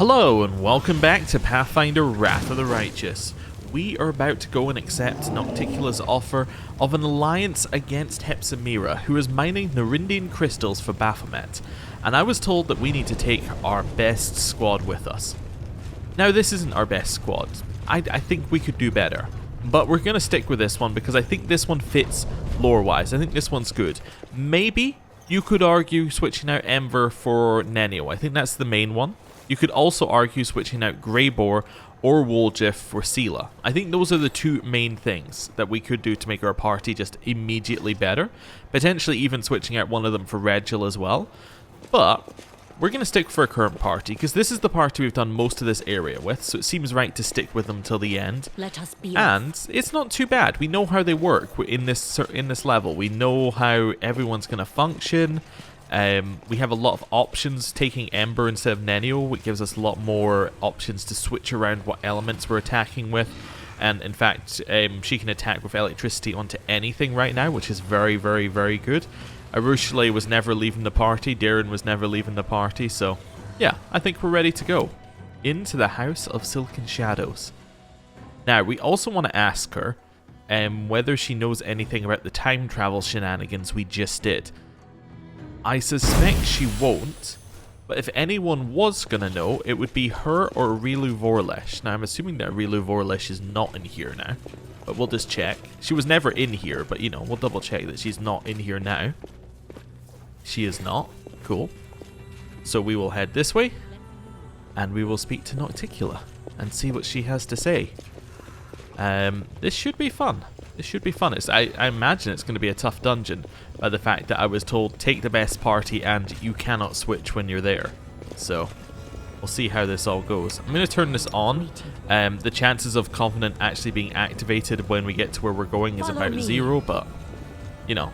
Hello and welcome back to Pathfinder Wrath of the Righteous. We are about to go and accept Nocticula's offer of an alliance against Hepsamira, who is mining Narindian crystals for Baphomet, and I was told that we need to take our best squad with us. Now this isn't our best squad, I think we could do better, but we're going to stick with this one because I think this one fits lore-wise. I think this one's good. Maybe you could argue switching out Ember for Nenio. I think that's the main one. You could also argue switching out Greyboar or Woljif for Sela. I think those are the two main things that we could do to make our party just immediately better. Potentially even switching out one of them for Regil as well. But we're going to stick for a current party because this is the party we've done most of this area with, so it seems right to stick with them till the end. Let us be and it's not too bad. We know how they work in this level. We know how everyone's going to function. We have a lot of options taking Ember instead of Nenio, which gives us a lot more options to switch around what elements we're attacking with. And in fact, she can attack with electricity onto anything right now, which is very, very, very good. Arushale was never leaving the party, Darren was never leaving the party, so yeah, I think we're ready to go. Into the House of Silken Shadows. Now, we also want to ask her whether she knows anything about the time travel shenanigans we just did. I suspect she won't, but if anyone was going to know, it would be her or Areelu Vorlesh. Now, I'm assuming that Areelu Vorlesh is not in here now, but we'll just check. She was never in here, but you know, we'll double check that she's not in here now. She is not. Cool. So we will head this way, and we will speak to Nocticula and see what she has to say. This should be fun. This should be fun. I imagine it's going to be a tough dungeon by the fact that I was told take the best party and you cannot switch when you're there. So we'll see how this all goes. I'm going to turn this on. The chances of Covenant actually being activated when we get to where we're going is about 0, but you know,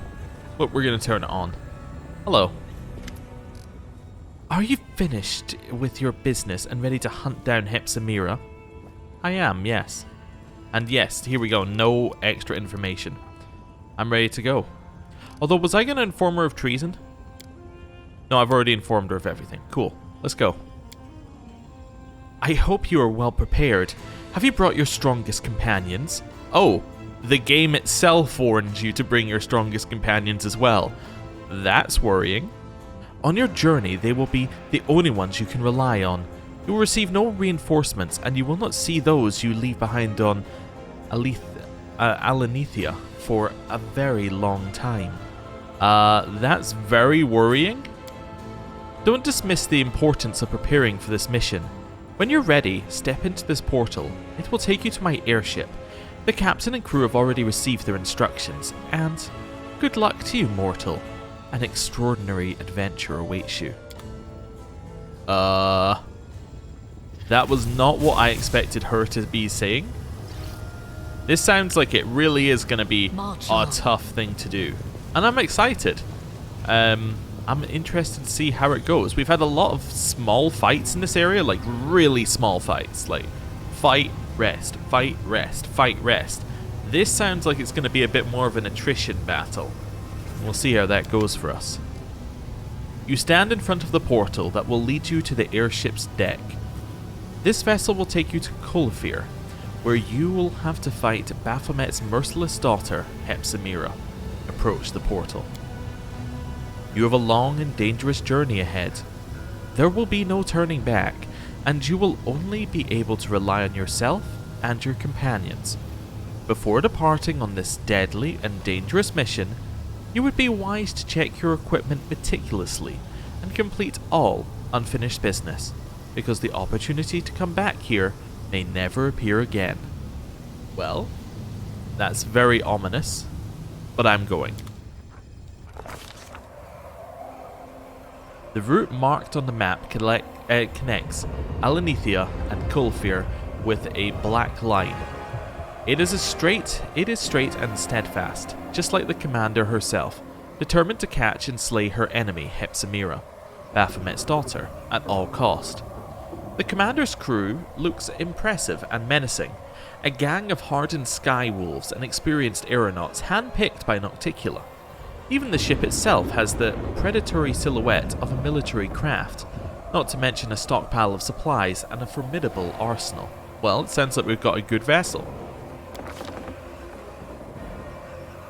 but we're going to turn it on. Hello. Are you finished with your business and ready to hunt down Hepsamira? I am, yes. And yes, here we go, no extra information. I'm ready to go. Although, was I going to inform her of treason? No, I've already informed her of everything. Cool, let's go. I hope you are well prepared. Have you brought your strongest companions? Oh, the game itself warns you to bring your strongest companions as well. That's worrying. On your journey, they will be the only ones you can rely on. You will receive no reinforcements, and you will not see those you leave behind on Alanithia for a very long time. That's very worrying. Don't dismiss the importance of preparing for this mission. When you're ready, step into this portal. It will take you to my airship. The captain and crew have already received their instructions, and good luck to you, mortal. An extraordinary adventure awaits you. That was not what I expected her to be saying. This sounds like it really is going to be a tough thing to do. And I'm excited. I'm interested to see how it goes. We've had a lot of small fights in this area, like really small fights. Like fight, rest, fight, rest, fight, rest. This sounds like it's going to be a bit more of an attrition battle. We'll see how that goes for us. You stand in front of the portal that will lead you to the airship's deck. This vessel will take you to Kolfir, where you will have to fight Baphomet's merciless daughter, Hepsamira. Approach the portal. You have a long and dangerous journey ahead. There will be no turning back, and you will only be able to rely on yourself and your companions. Before departing on this deadly and dangerous mission, you would be wise to check your equipment meticulously and complete all unfinished business, because the opportunity to come back here may never appear again. Well, that's very ominous, but I'm going. The route marked on the map connects Alanithia and Kolfir with a black line. It is straight and steadfast, just like the commander herself, determined to catch and slay her enemy, Hepsamira, Baphomet's daughter, at all cost. The commander's crew looks impressive and menacing, a gang of hardened sky wolves and experienced aeronauts handpicked by Nocticula. Even the ship itself has the predatory silhouette of a military craft, not to mention a stockpile of supplies and a formidable arsenal. Well, it sounds like we've got a good vessel.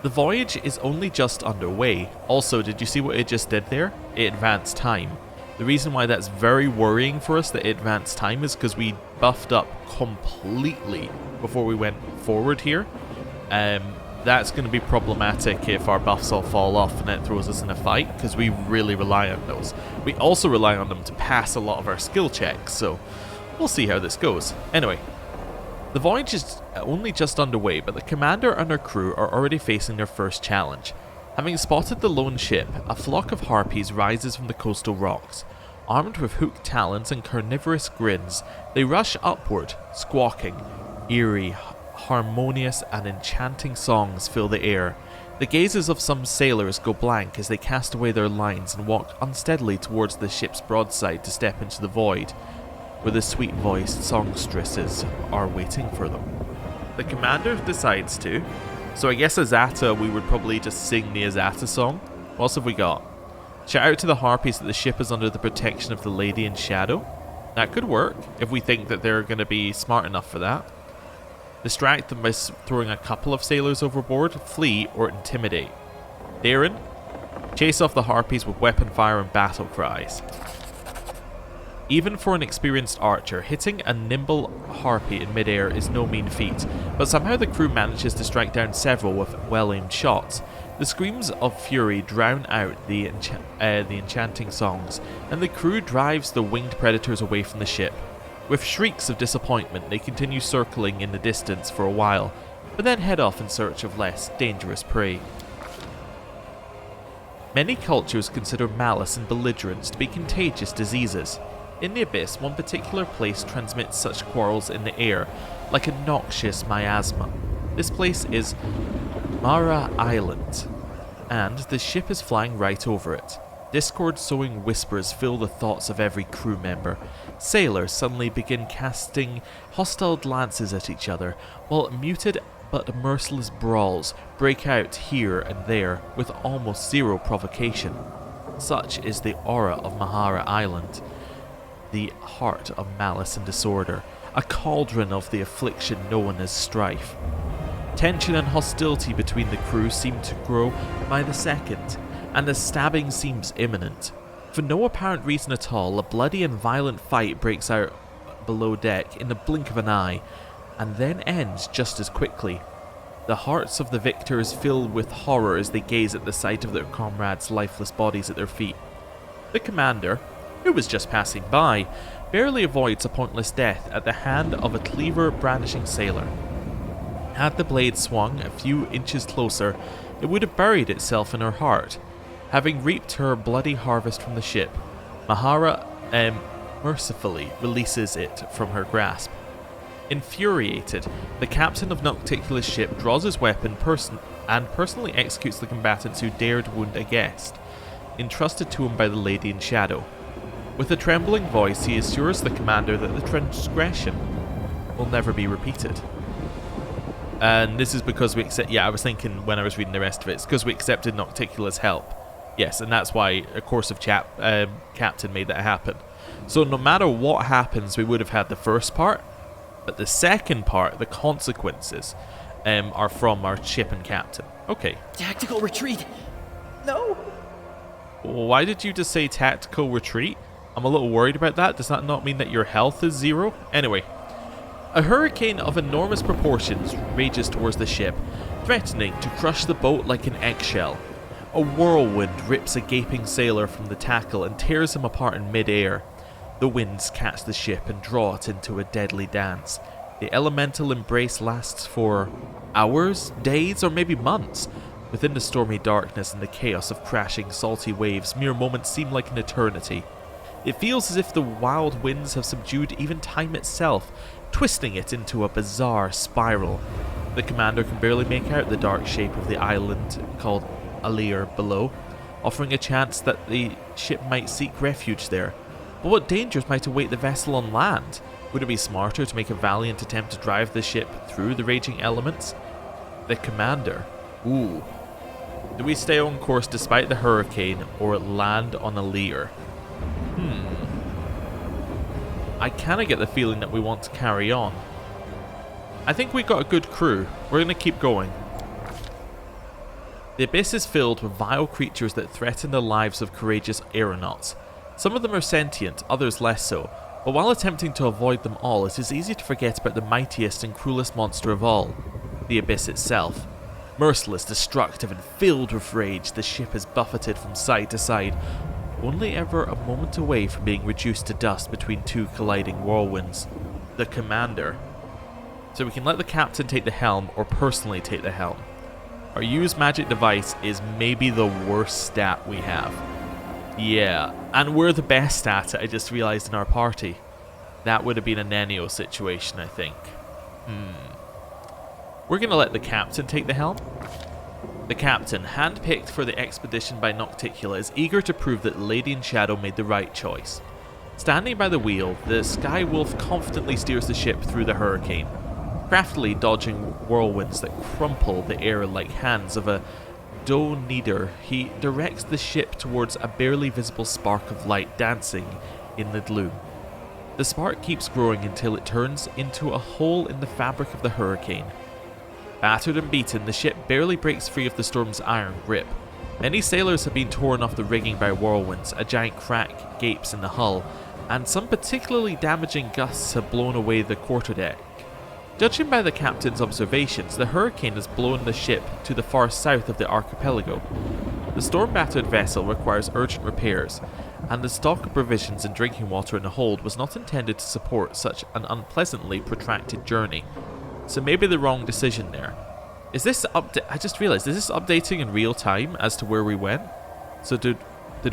The voyage is only just underway. Also, did you see what it just did there? It advanced time. The reason why that's very worrying for us that it advanced time is because we buffed up completely before we went forward here. That's going to be problematic if our buffs all fall off and it throws us in a fight, because we really rely on those. We also rely on them to pass a lot of our skill checks, so we'll see how this goes. Anyway, the voyage is only just underway, but the commander and her crew are already facing their first challenge. Having spotted the lone ship, a flock of harpies rises from the coastal rocks. Armed with hooked talons and carnivorous grins, they rush upward, squawking. Eerie, harmonious and enchanting songs fill the air. The gazes of some sailors go blank as they cast away their lines and walk unsteadily towards the ship's broadside to step into the void, where the sweet-voiced songstresses are waiting for them. The commander decides to, so I guess Azata, we would probably just sing the Azata song. What else have we got? Shout out to the harpies that the ship is under the protection of the Lady in Shadow. That could work, if we think that they're going to be smart enough for that. Distract them by throwing a couple of sailors overboard, flee, or intimidate. Darren, chase off the harpies with weapon fire and battle cries. Even for an experienced archer, hitting a nimble harpy in midair is no mean feat, but somehow the crew manages to strike down several with well-aimed shots. The screams of fury drown out the enchanting songs, and the crew drives the winged predators away from the ship. With shrieks of disappointment, they continue circling in the distance for a while, but then head off in search of less dangerous prey. Many cultures consider malice and belligerence to be contagious diseases. In the Abyss, one particular place transmits such quarrels in the air, like a noxious miasma. This place is Mara Island, and the ship is flying right over it. Discord-sowing whispers fill the thoughts of every crew member. Sailors suddenly begin casting hostile glances at each other, while muted but merciless brawls break out here and there with almost zero provocation. Such is the aura of Mahara Island, the heart of malice and disorder, a cauldron of the affliction known as strife. Tension and hostility between the crew seem to grow by the second, and the stabbing seems imminent. For no apparent reason at all, a bloody and violent fight breaks out below deck in the blink of an eye, and then ends just as quickly. The hearts of the victors fill with horror as they gaze at the sight of their comrades' lifeless bodies at their feet. The commander, who was just passing by, barely avoids a pointless death at the hand of a cleaver brandishing sailor. Had the blade swung a few inches closer, it would have buried itself in her heart. Having reaped her bloody harvest from the ship, Mahara mercifully releases it from her grasp. Infuriated, the captain of Nocticula's ship draws his weapon and personally executes the combatants who dared wound a guest, entrusted to him by the Lady in Shadow. With a trembling voice, he assures the commander that the transgression will never be repeated. And this is because we accept. Yeah, I was thinking when I was reading the rest of it, it's because we accepted Nocticula's help. Yes, and that's why a course of captain made that happen. So no matter what happens, we would have had the first part, but the second part, the consequences, are from our ship and captain. Okay. Tactical retreat. No. Why did you just say tactical retreat? I'm a little worried about that. Does that not mean that your health is 0? Anyway. A hurricane of enormous proportions rages towards the ship, threatening to crush the boat like an eggshell. A whirlwind rips a gaping sailor from the tackle and tears him apart in mid-air. The winds catch the ship and draw it into a deadly dance. The elemental embrace lasts for hours, days, or maybe months. Within the stormy darkness and the chaos of crashing, salty waves, mere moments seem like an eternity. It feels as if the wild winds have subdued even time itself, twisting it into a bizarre spiral. The commander can barely make out the dark shape of the island called Areelu below, offering a chance that the ship might seek refuge there. But what dangers might await the vessel on land? Would it be smarter to make a valiant attempt to drive the ship through the raging elements? The commander. Ooh. Do we stay on course despite the hurricane or land on Areelu? I kind of get the feeling that we want to carry on. I think we got a good crew. We're going to keep going. The abyss is filled with vile creatures that threaten the lives of courageous aeronauts. Some of them are sentient, others less so, but while attempting to avoid them all, it is easy to forget about the mightiest and cruelest monster of all, the abyss itself. Merciless, destructive, and filled with rage, the ship is buffeted from side to side, only ever a moment away from being reduced to dust between two colliding whirlwinds. The commander. So we can let the captain take the helm or personally take the helm. Our use magic device is maybe the worst stat we have. Yeah, and we're the best at it, I just realised in our party. That would have been a Nenio situation, I think. We're going to let the captain take the helm. The captain, handpicked for the expedition by Nocticula, is eager to prove that Lady in Shadow made the right choice. Standing by the wheel, the Sky Wolf confidently steers the ship through the hurricane, craftily dodging whirlwinds that crumple the air like hands of a Doneater. He directs the ship towards a barely visible spark of light dancing in the gloom. The spark keeps growing until it turns into a hole in the fabric of the hurricane. Battered and beaten, the ship barely breaks free of the storm's iron grip. Many sailors have been torn off the rigging by whirlwinds, a giant crack gapes in the hull, and some particularly damaging gusts have blown away the quarterdeck. Judging by the captain's observations, the hurricane has blown the ship to the far south of the archipelago. The storm-battered vessel requires urgent repairs, and the stock of provisions and drinking water in the hold was not intended to support such an unpleasantly protracted journey. So maybe the wrong decision there. Is this I just realized, is this updating in real time as to where we went? So did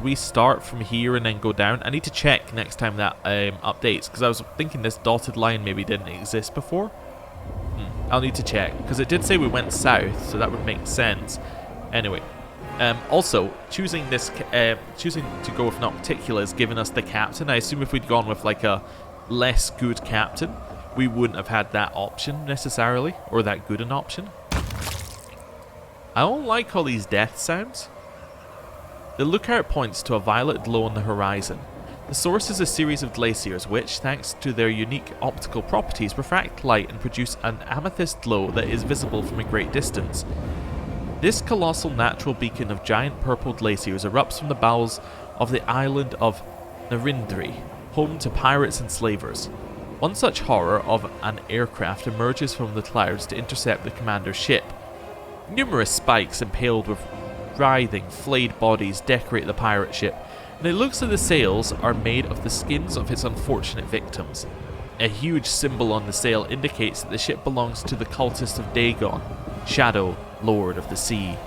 we start from here and then go down? I need to check next time that updates, because I was thinking this dotted line maybe didn't exist before. I'll need to check, because it did say we went south, so that would make sense. Anyway, also choosing to go with Nocticula has given us the captain. I assume if we'd gone with like a less good captain, we wouldn't have had that option necessarily, or that good an option. I don't like all these death sounds. The lookout points to a violet glow on the horizon. The source is a series of glaciers which, thanks to their unique optical properties, refract light and produce an amethyst glow that is visible from a great distance. This colossal natural beacon of giant purple glaciers erupts from the bowels of the island of Narindri, home to pirates and slavers. One such horror of an aircraft emerges from the clouds to intercept the commander's ship. Numerous spikes impaled with writhing, flayed bodies decorate the pirate ship, and it looks like the sails are made of the skins of its unfortunate victims. A huge symbol on the sail indicates that the ship belongs to the cultist of Dagon, Shadow, Lord of the Sea.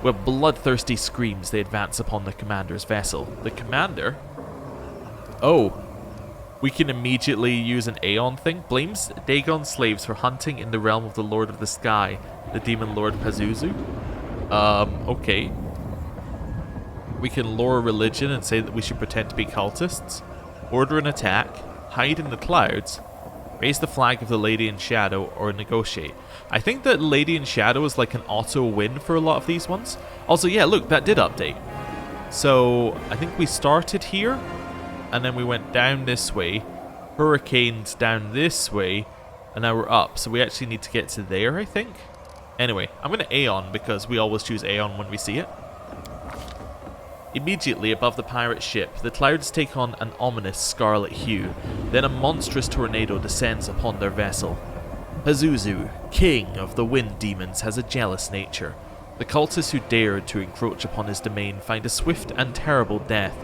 With bloodthirsty screams, they advance upon the commander's vessel. The commander? Oh. We can immediately use an Aeon thing. Blames Dagon slaves for hunting in the realm of the Lord of the Sky, the demon lord Pazuzu. Okay. We can lore religion and say that we should pretend to be cultists. Order an attack. Hide in the clouds. Raise the flag of the Lady in Shadow, or negotiate. I think that Lady in Shadow is like an auto win for a lot of these ones. Also, yeah, look, that did update. So, I think we started here, and then we went down this way, hurricanes down this way, and now we're up. So we actually need to get to there, I think. Anyway, I'm going to Aeon because we always choose Aeon when we see it. Immediately above the pirate ship, the clouds take on an ominous scarlet hue. Then a monstrous tornado descends upon their vessel. Pazuzu, king of the wind demons, has a jealous nature. The cultists who dared to encroach upon his domain find a swift and terrible death,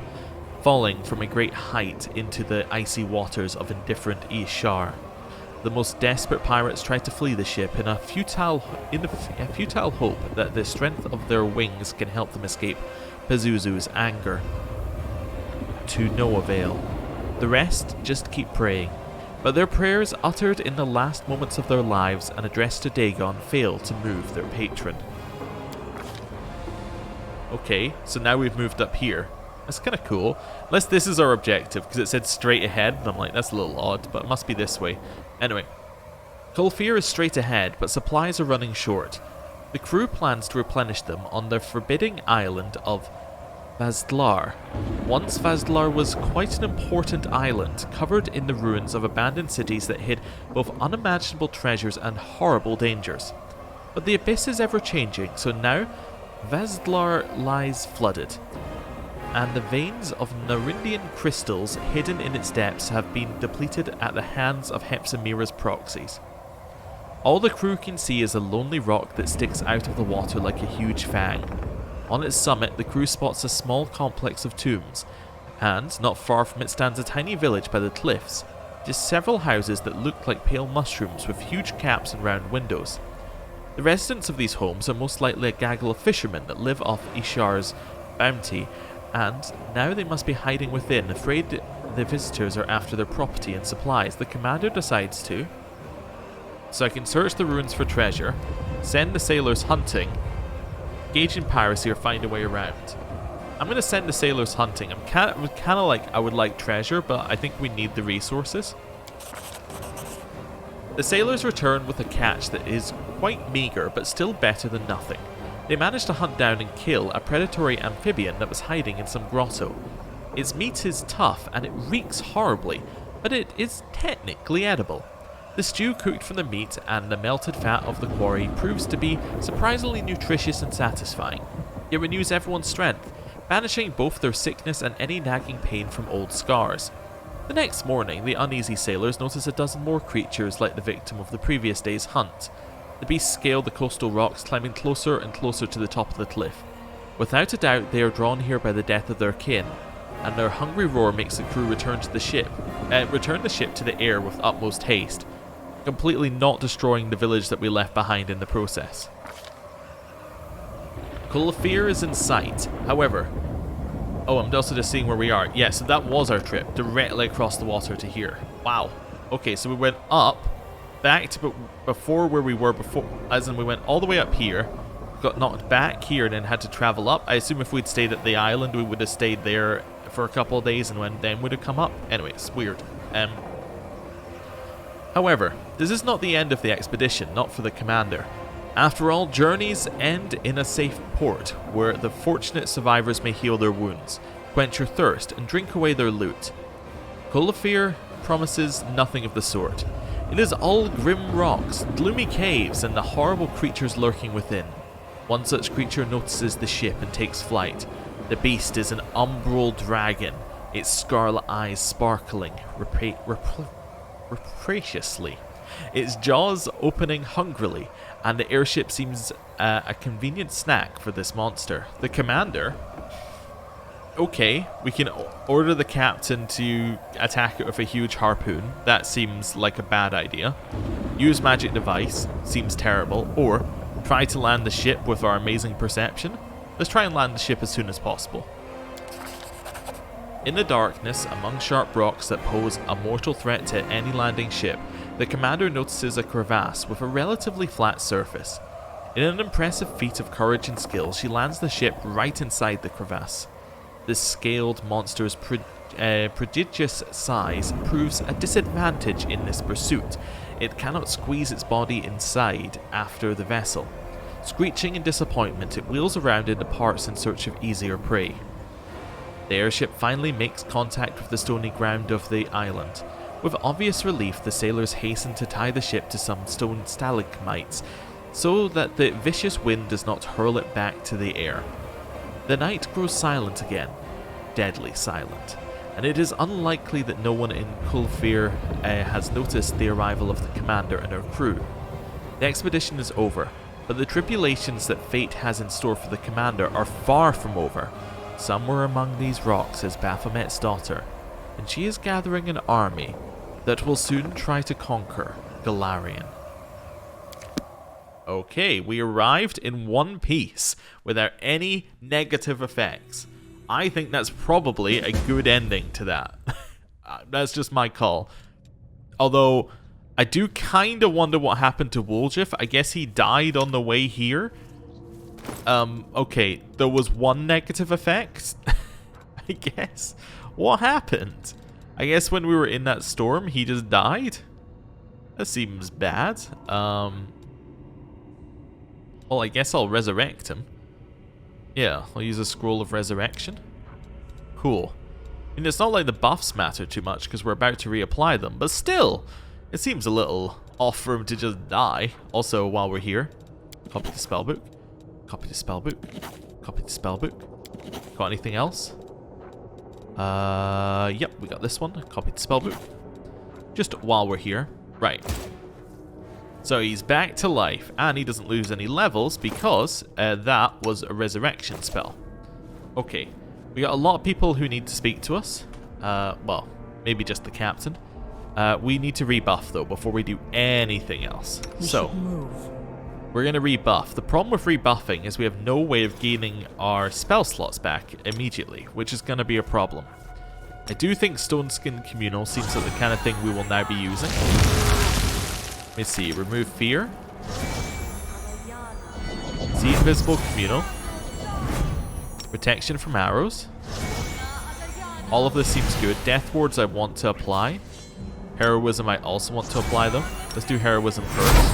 falling from a great height into the icy waters of indifferent Ishar. The most desperate pirates try to flee the ship in a futile hope that the strength of their wings can help them escape Pazuzu's anger. To no avail. The rest just keep praying, but their prayers uttered in the last moments of their lives and addressed to Dagon fail to move their patron. Okay, so now we've moved up here. That's kind of cool. Unless this is our objective, because it said straight ahead, and I'm like, that's a little odd, but it must be this way. Anyway, Kolfir is straight ahead, but supplies are running short. The crew plans to replenish them on the forbidding island of Vazdlar. Once Vazdlar was quite an important island, covered in the ruins of abandoned cities that hid both unimaginable treasures and horrible dangers. But the abyss is ever changing, so now Vazdlar lies flooded, and the veins of Narindian crystals hidden in its depths have been depleted at the hands of Hepsamira's proxies. All the crew can see is a lonely rock that sticks out of the water like a huge fang. On its summit, the crew spots a small complex of tombs, and not far from it stands a tiny village by the cliffs, just several houses that look like pale mushrooms with huge caps and round windows. The residents of these homes are most likely a gaggle of fishermen that live off Ishar's bounty, and now they must be hiding within, afraid the visitors are after their property and supplies. The commander decides to. So I can search the ruins for treasure, send the sailors hunting, engage in piracy, or find a way around. I'm going to send the sailors hunting. I'm kind of like, I would like treasure, but I think we need the resources. The sailors return with a catch that is quite meager, but still better than nothing. They manage to hunt down and kill a predatory amphibian that was hiding in some grotto. Its meat is tough and it reeks horribly, but it is technically edible. The stew cooked from the meat and the melted fat of the quarry proves to be surprisingly nutritious and satisfying. It renews everyone's strength, banishing both their sickness and any nagging pain from old scars. The next morning, the uneasy sailors notice a dozen more creatures like the victim of the previous day's hunt. The beasts scale the coastal rocks, climbing closer and closer to the top of the cliff. Without a doubt, they are drawn here by the death of their kin, and their hungry roar makes the crew return the ship to the air with utmost haste, completely not destroying the village that we left behind in the process. Golarion is in sight, however. Oh, I'm also just seeing where we are. Yeah, so that was our trip, directly across the water to here. Wow. Okay, so we went up, back to before where we were before, as in we went all the way up here, got knocked back here, and then had to travel up. I assume if we'd stayed at the island, we would have stayed there for a couple of days, and then would have come up. Anyway, it's weird. However, this is not the end of the expedition, not for the commander. After all, journeys end in a safe port, where the fortunate survivors may heal their wounds, quench their thirst, and drink away their loot. Golarion promises nothing of the sort. It is all grim rocks, gloomy caves, and the horrible creatures lurking within. One such creature notices the ship and takes flight. The beast is an Umbral Dragon, its scarlet eyes sparkling rapaciously, its jaws opening hungrily, and the airship seems a convenient snack for this monster. The commander... Okay, we can order the captain to attack it with a huge harpoon. That seems like a bad idea. Use magic device. Seems terrible. Or try to land the ship with our amazing perception. Let's try and land the ship as soon as possible. In the darkness, among sharp rocks that pose a mortal threat to any landing ship, the commander notices a crevasse with a relatively flat surface. In an impressive feat of courage and skill, she lands the ship right inside the crevasse. The scaled monster's prodigious size proves a disadvantage in this pursuit. It cannot squeeze its body inside after the vessel. Screeching in disappointment, it wheels around into parts in search of easier prey. The airship finally makes contact with the stony ground of the island. With obvious relief, the sailors hasten to tie the ship to some stone stalagmites, so that the vicious wind does not hurl it back to the air. The night grows silent again, deadly silent, and it is unlikely that no one in Golarion has noticed the arrival of the commander and her crew. The expedition is over, but the tribulations that fate has in store for the commander are far from over. Somewhere among these rocks is Baphomet's daughter, and she is gathering an army that will soon try to conquer Golarion. Okay, we arrived in one piece without any negative effects. I think that's probably a good ending to that. That's just my call. Although, I do kind of wonder what happened to Woljif. I guess he died on the way here. Okay, there was one negative effect, I guess. What happened? I guess when we were in that storm, he just died? That seems bad. Well, I guess I'll resurrect him. Yeah, I'll use a scroll of resurrection. Cool. I mean, it's not like the buffs matter too much because we're about to reapply them, but still, it seems a little off for him to just die. Also, while we're here, copy the spellbook, copy the spellbook, copy the spellbook. Got anything else? Yep, we got this one. Copy the spellbook. Just while we're here. Right. So he's back to life, and he doesn't lose any levels because that was a resurrection spell. Okay. We got a lot of people who need to speak to us. Well, maybe just the captain. We need to rebuff, though, before we do anything else. So, we're going to rebuff. The problem with rebuffing is we have no way of gaining our spell slots back immediately, which is going to be a problem. I do think Stone Skin Communal seems like the kind of thing we will now be using. Let me see. Remove Fear. See Invisible Communal. Protection from arrows. All of this seems good. Death Wards I want to apply. Heroism I also want to apply them. Let's do Heroism first.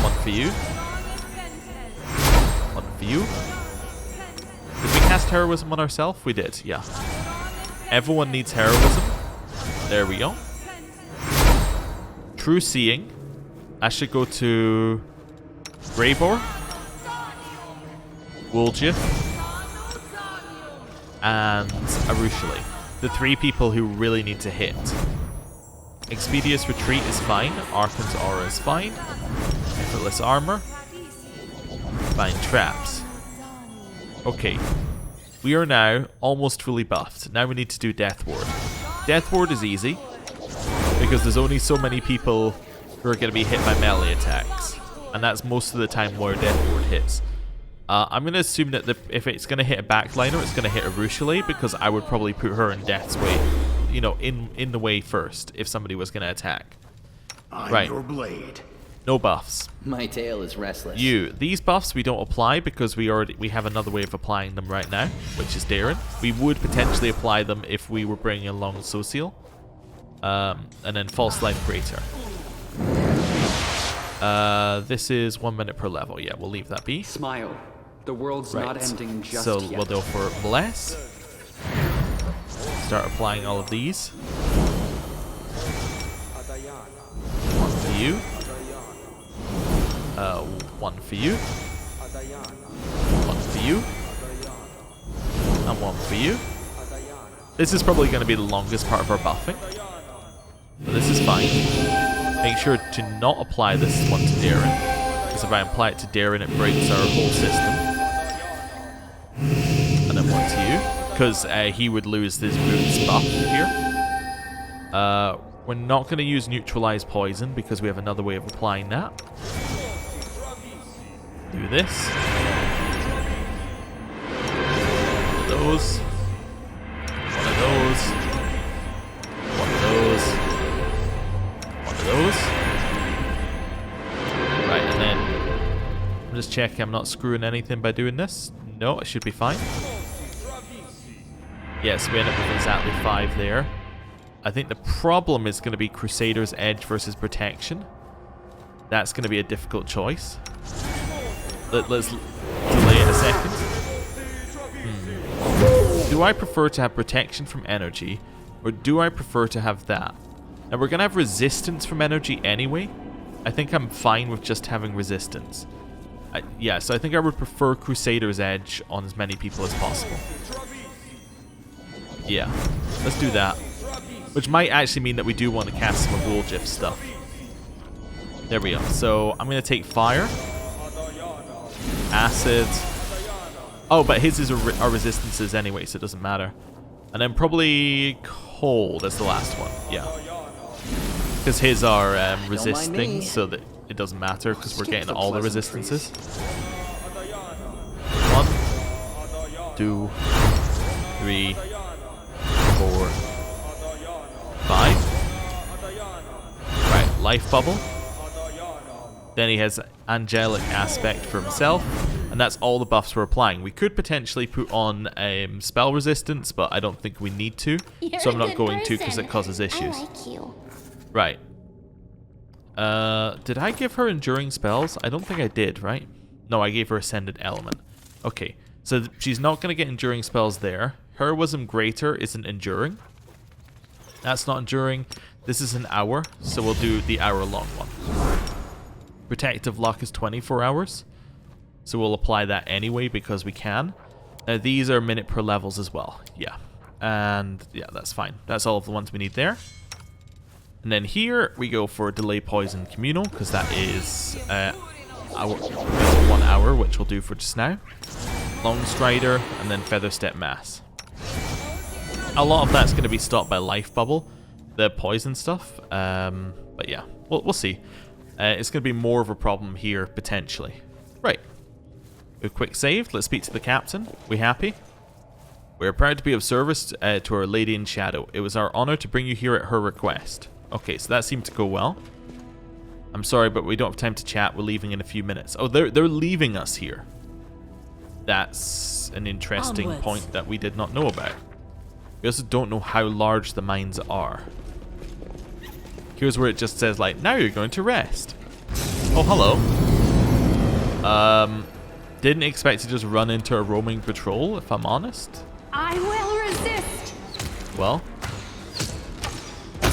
One for you. One for you. Did we cast Heroism on ourselves? We did, yeah. Everyone needs Heroism. There we go. True Seeing. I should go to Greybor, Woljif, and Arushali. The three people who really need to hit. Expedious Retreat is fine. Arkan's Aura is fine. Effortless Armor. Fine Traps. Okay. We are now almost fully buffed. Now we need to do Death Ward. Death Ward is easy, because there's only so many people who are going to be hit by melee attacks. And that's most of the time where Death Ward hits. I'm going to assume that if it's going to hit a backliner, it's going to hit Arushali, because I would probably put her in Death's way, you know, in the way first, if somebody was going to attack. I'm your blade. No buffs. My tail is restless. These buffs we don't apply because we have another way of applying them right now, which is Darren. We would potentially apply them if we were bringing along Social. And then False Life Greater. This is 1 minute per level. Yeah, we'll leave that be. Smile. The world's not ending just so yet. We'll go for Bless. Start applying all of these. One for you. One for you. One for you. And one for you. This is probably going to be the longest part of our buffing. But this is fine. Make sure to not apply this one to Darren, because if I apply it to Darren, it breaks our whole system. And then one to you, because he would lose this boots buff here. We're not going to use Neutralize Poison, because we have another way of applying that. Do this. One of those. One of those. One of those. One of those. Right, and then I'm just checking I'm not screwing anything by doing this. No, it should be fine. Yes, we end up with exactly 5 there. I think the problem is going to be Crusader's Edge versus Protection. That's going to be a difficult choice. Let's delay it a second. Do I prefer to have Protection from Energy, or do I prefer to have that? Now, we're going to have Resistance from Energy anyway. I think I'm fine with just having Resistance. Yeah, so I think I would prefer Crusader's Edge on as many people as possible. Yeah, let's do that. Which might actually mean that we do want to cast some of Woljif's stuff. There we go. So I'm going to take Fire. Acid. Oh, but his is our resistances anyway, so it doesn't matter. And then probably Cold as the last one. Yeah. Because his are resisting, so that it doesn't matter, because we're getting all the resistances. 1, 2, 3, 4, 5. Right, Life Bubble. Then he has Angelic Aspect for himself, and that's all the buffs we're applying. We could potentially put on Spell Resistance, but I don't think we need to, so I'm not going to because it causes issues. I like you. Right. Did I give her Enduring Spells? I don't think I did, right? No, I gave her Ascended Element. Okay, So she's not going to get enduring spells there. Heroism Greater isn't enduring. That's not enduring. This is an hour, so we'll do the hour-long one. Protective Luck is 24 hours, so we'll apply that anyway because we can. These are minute per levels as well. Yeah. And yeah, that's fine. That's all of the ones we need there. And then here we go for Delay Poison Communal, because that is 1 hour, which we'll do for just now. Long Strider, and then Feather Step Mass. A lot of that's going to be stopped by Life Bubble, the poison stuff. But yeah, we'll see. It's going to be more of a problem here, potentially. Right. We've quick saved. Let's speak to the captain. We happy? We are proud to be of service to Our Lady in Shadow. It was our honor to bring you here at her request. Okay, so that seemed to go well. I'm sorry, but we don't have time to chat. We're leaving in a few minutes. Oh, they're leaving us here. That's an interesting point that we did not know about. We also don't know how large the mines are. Here's where it just says, like, now you're going to rest. Oh, hello. Didn't expect to just run into a roaming patrol, if I'm honest. I will resist. Well.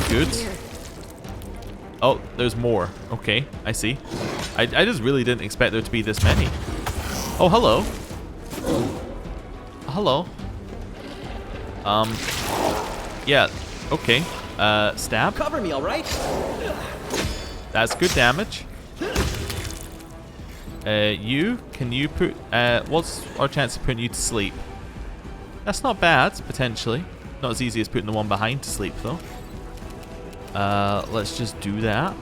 Good. Oh, there's more. Okay, I see. I just really didn't expect there to be this many. Oh, hello. Hello. Yeah, okay. Stab. Cover me, all right? That's good damage. Can you put, what's our chance of putting you to sleep? That's not bad, potentially. Not as easy as putting the one behind to sleep, though. Let's just do that.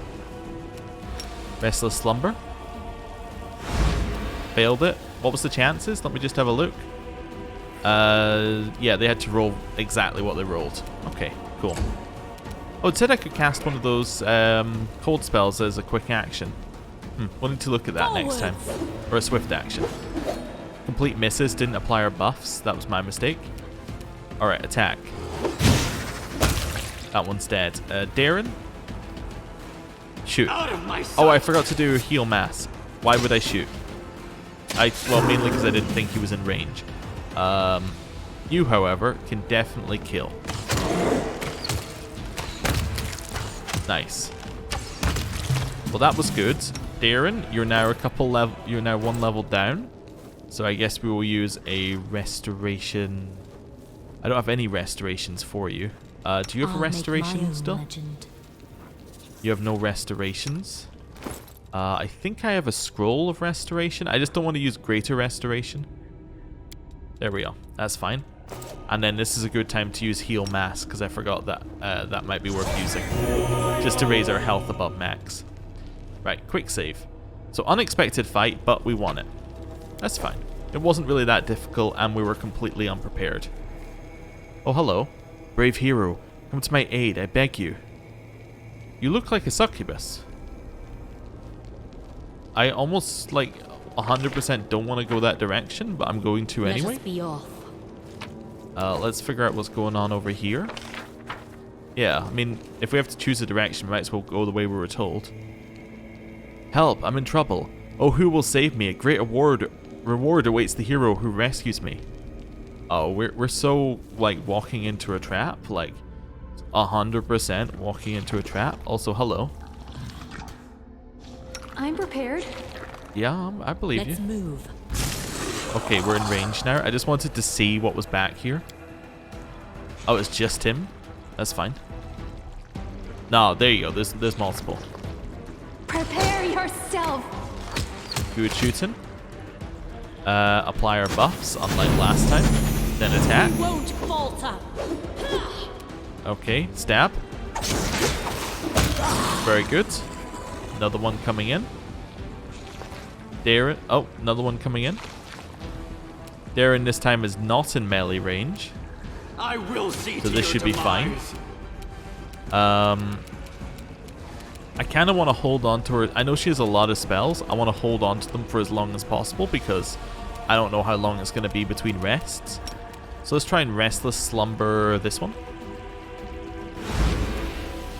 Restless Slumber. Failed it. What was the chances? Let me just have a look. Yeah, they had to roll exactly what they rolled. Okay, cool. Oh, it said I could cast one of those cold spells as a quick action. We'll need to look at that next time. Or a swift action. Complete misses, didn't apply our buffs. That was my mistake. Alright, attack. That one's dead. Darren? Shoot. Oh, I forgot to do heal mass. Why would I shoot? Well, mainly because I didn't think he was in range. You, however, can definitely kill. Nice. Well, that was good. Darren, you're now you're now 1 level down. So I guess we will use a restoration. I don't have any restorations for you. Do you have a restoration still? Legend. You have no restorations. I think I have a scroll of restoration. I just don't want to use greater restoration. There we are. That's fine. And then this is a good time to use heal mass, because I forgot that that might be worth using. Just to raise our health above max. Right, quick save. So unexpected fight, but we won it. That's fine. It wasn't really that difficult, and we were completely unprepared. Oh, hello. Brave hero, come to my aid, I beg you. You look like a succubus. I almost, like, 100% don't want to go that direction, but I'm going to anyway. Let us be off. Let's figure out what's going on over here. Yeah, I mean, if we have to choose a direction, we might as well go the way we were told. Help, I'm in trouble. Oh, who will save me? A great reward awaits the hero who rescues me. Oh, we're so, like, walking into a trap. Like, 100% walking into a trap. Also, hello. I'm prepared. Yeah, I believe you. Let's move. Okay, we're in range now. I just wanted to see what was back here. Oh, it's just him? That's fine. No, there you go. There's multiple. Prepare yourself. Good shooting. Apply our buffs, unlike last time. Then attack. You won't falter. Okay, stab. Very good. Another one coming in. Darren. Oh, another one coming in. Darren this time is not in melee range. I will see so this should be fine. I kind of want to hold on to her. I know she has a lot of spells. I want to hold on to them for as long as possible because I don't know how long it's going to be between rests. So let's try and Restless Slumber this one.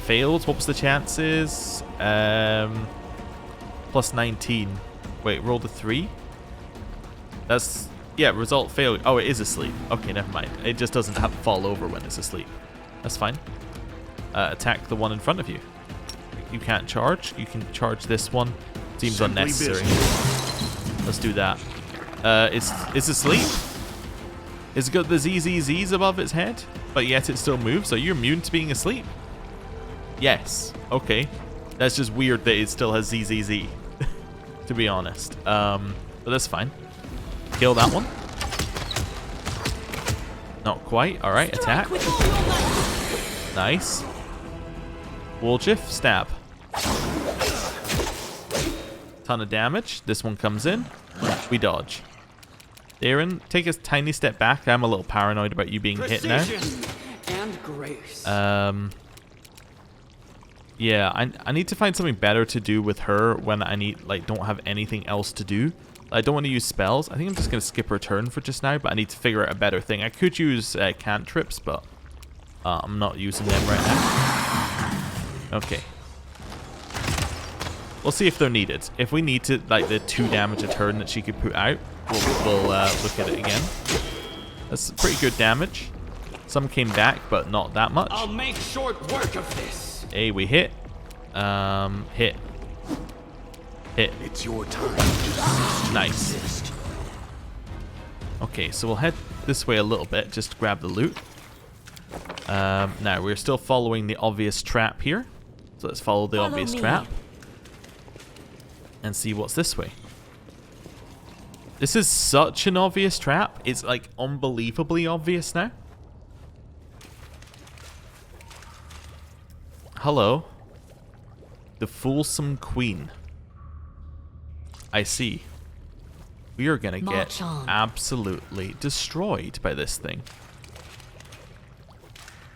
Failed. What was the chances? Plus 19. Wait, rolled a 3? That's... Yeah, result failure. Oh, it is asleep. Okay, never mind. It just doesn't have to fall over when it's asleep. That's fine. Attack the one in front of you. You can't charge. You can charge this one. Seems Simply unnecessary. business. Let's do that. It's asleep. It's got the ZZZs above its head, but yet it still moves. Are you immune to being asleep? Yes. Okay. That's just weird that it still has ZZZ, to be honest. But that's fine. Kill that one. Not quite. All right, attack. Nice. Woljif, stab. Ton of damage. This one comes in. We dodge. Darren, take a tiny step back. I'm a little paranoid about you being hit now. And grace. Yeah, I need to find something better to do with her when I don't have anything else to do. I don't want to use spells. I think I'm just going to skip her turn for just now, but I need to figure out a better thing. I could use cantrips, but I'm not using them right now. Okay. We'll see if they're needed. If we need to, like, the 2 damage a turn that she could put out, we'll look at it again. That's pretty good damage. Some came back, but not that much. I'll make short work of this. Hey, we hit. Hit. Hit. It's your time to cease to Nice. exist. Okay, so we'll head this way a little bit just to grab the loot. Now, we're still following the obvious trap here. So let's follow the obvious trap. And see what's this way. This is such an obvious trap. It's like unbelievably obvious now. Hello. The Fulsome Queen. I see. We are gonna get absolutely destroyed by this thing.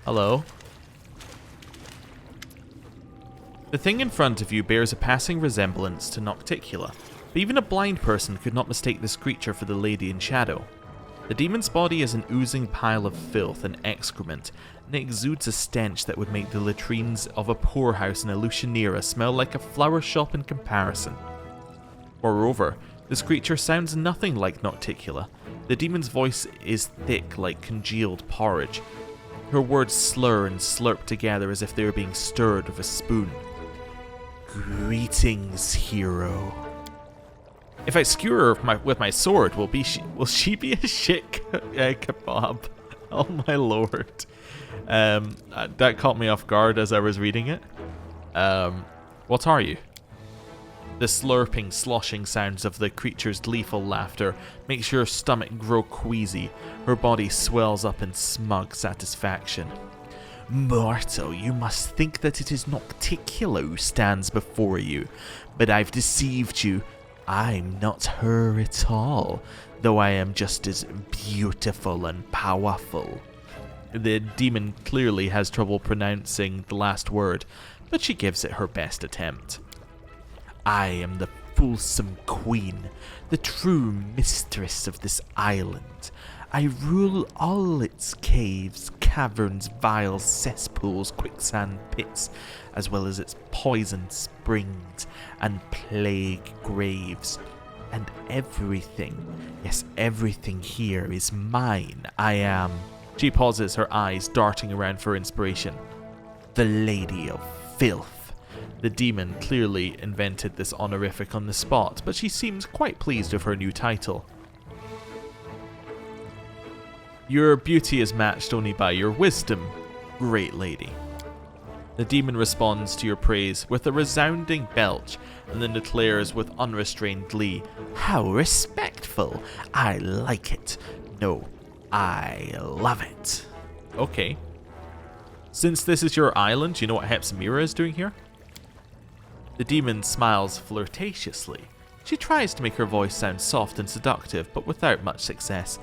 Hello. The thing in front of you bears a passing resemblance to Nocticula, but even a blind person could not mistake this creature for the Lady in Shadow. The demon's body is an oozing pile of filth and excrement, and it exudes a stench that would make the latrines of a poorhouse in Elutionera smell like a flower shop in comparison. Moreover, this creature sounds nothing like Nocticula. The demon's voice is thick like congealed porridge. Her words slur and slurp together as if they were being stirred with a spoon. Greetings, hero. If I skewer her with my sword, will she be a shit kebab? Oh my lord. That caught me off guard as I was reading it. What are you? The slurping, sloshing sounds of the creature's gleeful laughter makes your stomach grow queasy. Her body swells up in smug satisfaction. Mortal, you must think that it is Nocticula who stands before you, but I've deceived you. I'm not her at all, though I am just as beautiful and powerful. The demon clearly has trouble pronouncing the last word, but she gives it her best attempt. I am the Fulsome Queen, the true mistress of this island. I rule all its caves, caverns, vials, cesspools, quicksand pits, as well as its poison springs and plague graves. And everything, yes, everything here is mine. I am... She pauses, her eyes darting around for inspiration. The Lady of Filth. The demon clearly invented this honorific on the spot, but she seems quite pleased with her new title. Your beauty is matched only by your wisdom, great lady. The demon responds to your praise with a resounding belch, and then declares with unrestrained glee, How respectful! I like it. No, I love it. Okay. Since this is your island, do you know what Hepzibah is doing here? The demon smiles flirtatiously. She tries to make her voice sound soft and seductive, but without much success.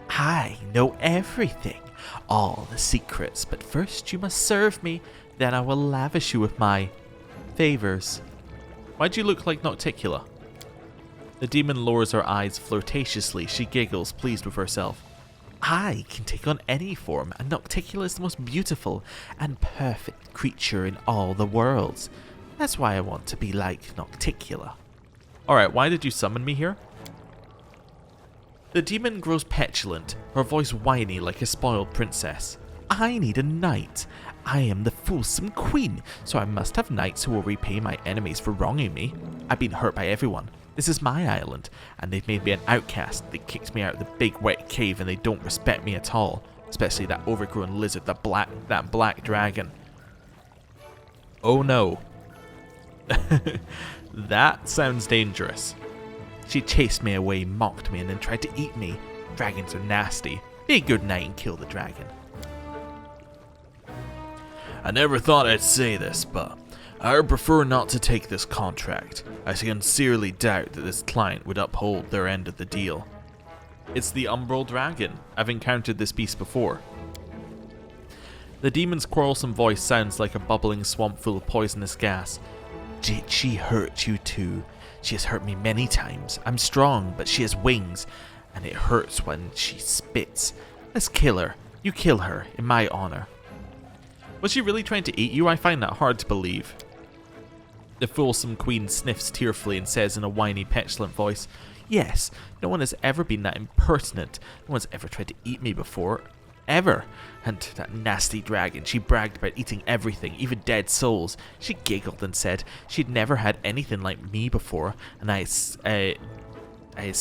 I know everything, all the secrets, but first you must serve me, then I will lavish you with my favors. Why do you look like Nocticula? The demon lowers her eyes flirtatiously. She giggles, pleased with herself. I can take on any form, and Nocticula is the most beautiful and perfect creature in all the worlds. That's why I want to be like Nocticula. Alright, why did you summon me here? The demon grows petulant, her voice whiny like a spoiled princess. I need a knight. I am the fulsome queen, so I must have knights who will repay my enemies for wronging me. I've been hurt by everyone. This is my island, and they've made me an outcast. They kicked me out of the big wet cave and they don't respect me at all. Especially that overgrown lizard, that black dragon. Oh no. That sounds dangerous. She chased me away, mocked me, and then tried to eat me. Dragons are nasty. Be a good knight and kill the dragon. I never thought I'd say this, but I would prefer not to take this contract. I sincerely doubt that this client would uphold their end of the deal. It's the Umbral Dragon. I've encountered this beast before. The demon's quarrelsome voice sounds like a bubbling swamp full of poisonous gas. Did she hurt you too? She has hurt me many times. I'm strong, but she has wings, and it hurts when she spits. Let's kill her. You kill her, in my honor. Was she really trying to eat you? I find that hard to believe. The fulsome queen sniffs tearfully and says in a whiny, petulant voice, Yes, no one has ever been that impertinent. No one's ever tried to eat me before. Ever. And that nasty dragon, she bragged about eating everything, even dead souls. She giggled and said she'd never had anything like me before, and I sorry, I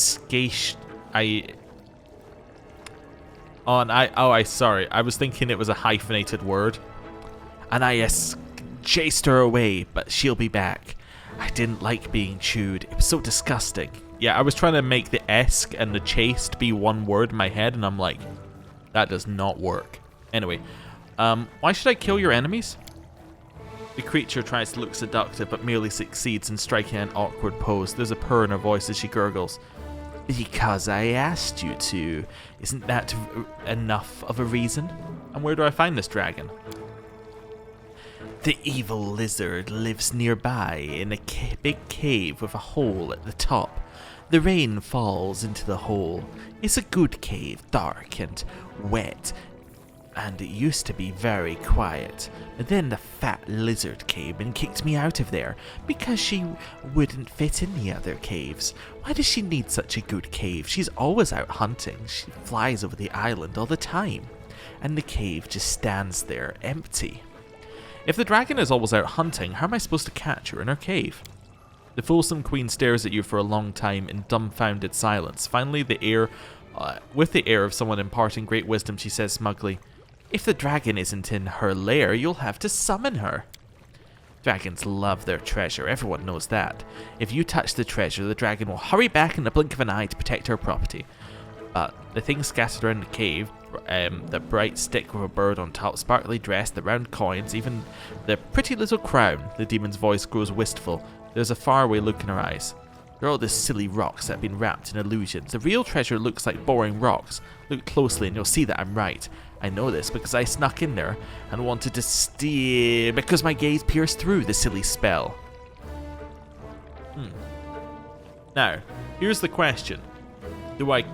was thinking it was a hyphenated word. And I chased her away, but she'll be back. I didn't like being chewed. It was so disgusting. Yeah, I was trying to make the esque and the chased be one word in my head, and I'm like, that does not work. Anyway, why should I kill your enemies? The creature tries to look seductive, but merely succeeds in striking an awkward pose. There's a purr in her voice as she gurgles. Because I asked you to. Isn't that enough of a reason? And where do I find this dragon? The evil lizard lives nearby in a big cave with a hole at the top. The rain falls into the hole. It's a good cave, dark and wet, and it used to be very quiet. But then the fat lizard came and kicked me out of there because she wouldn't fit in the other caves. Why does she need such a good cave? She's always out hunting. She flies over the island all the time, and the cave just stands there empty. If the dragon is always out hunting, how am I supposed to catch her in her cave? The fulsome queen stares at you for a long time in dumbfounded silence. Finally, with the air of someone imparting great wisdom, she says smugly, If the dragon isn't in her lair, you'll have to summon her. Dragons love their treasure, everyone knows that. If you touch the treasure, the dragon will hurry back in the blink of an eye to protect her property. But the things scattered around the cave, the bright stick with a bird on top, sparkly dress, the round coins, even the pretty little crown, the demon's voice grows wistful. There's a faraway look in her eyes. They're all these silly rocks that have been wrapped in illusions. The real treasure looks like boring rocks. Look closely and you'll see that I'm right. I know this because I snuck in there and wanted to steer because my gaze pierced through the silly spell. Now, here's the question. Well,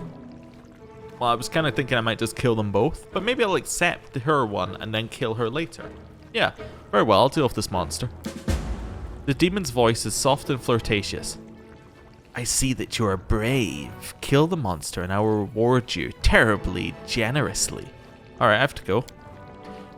I was kind of thinking I might just kill them both, but maybe I'll accept her one and then kill her later. Yeah, very well, I'll deal with this monster. The demon's voice is soft and flirtatious. I see that you are brave. Kill the monster and I will reward you terribly generously. Alright, I have to go.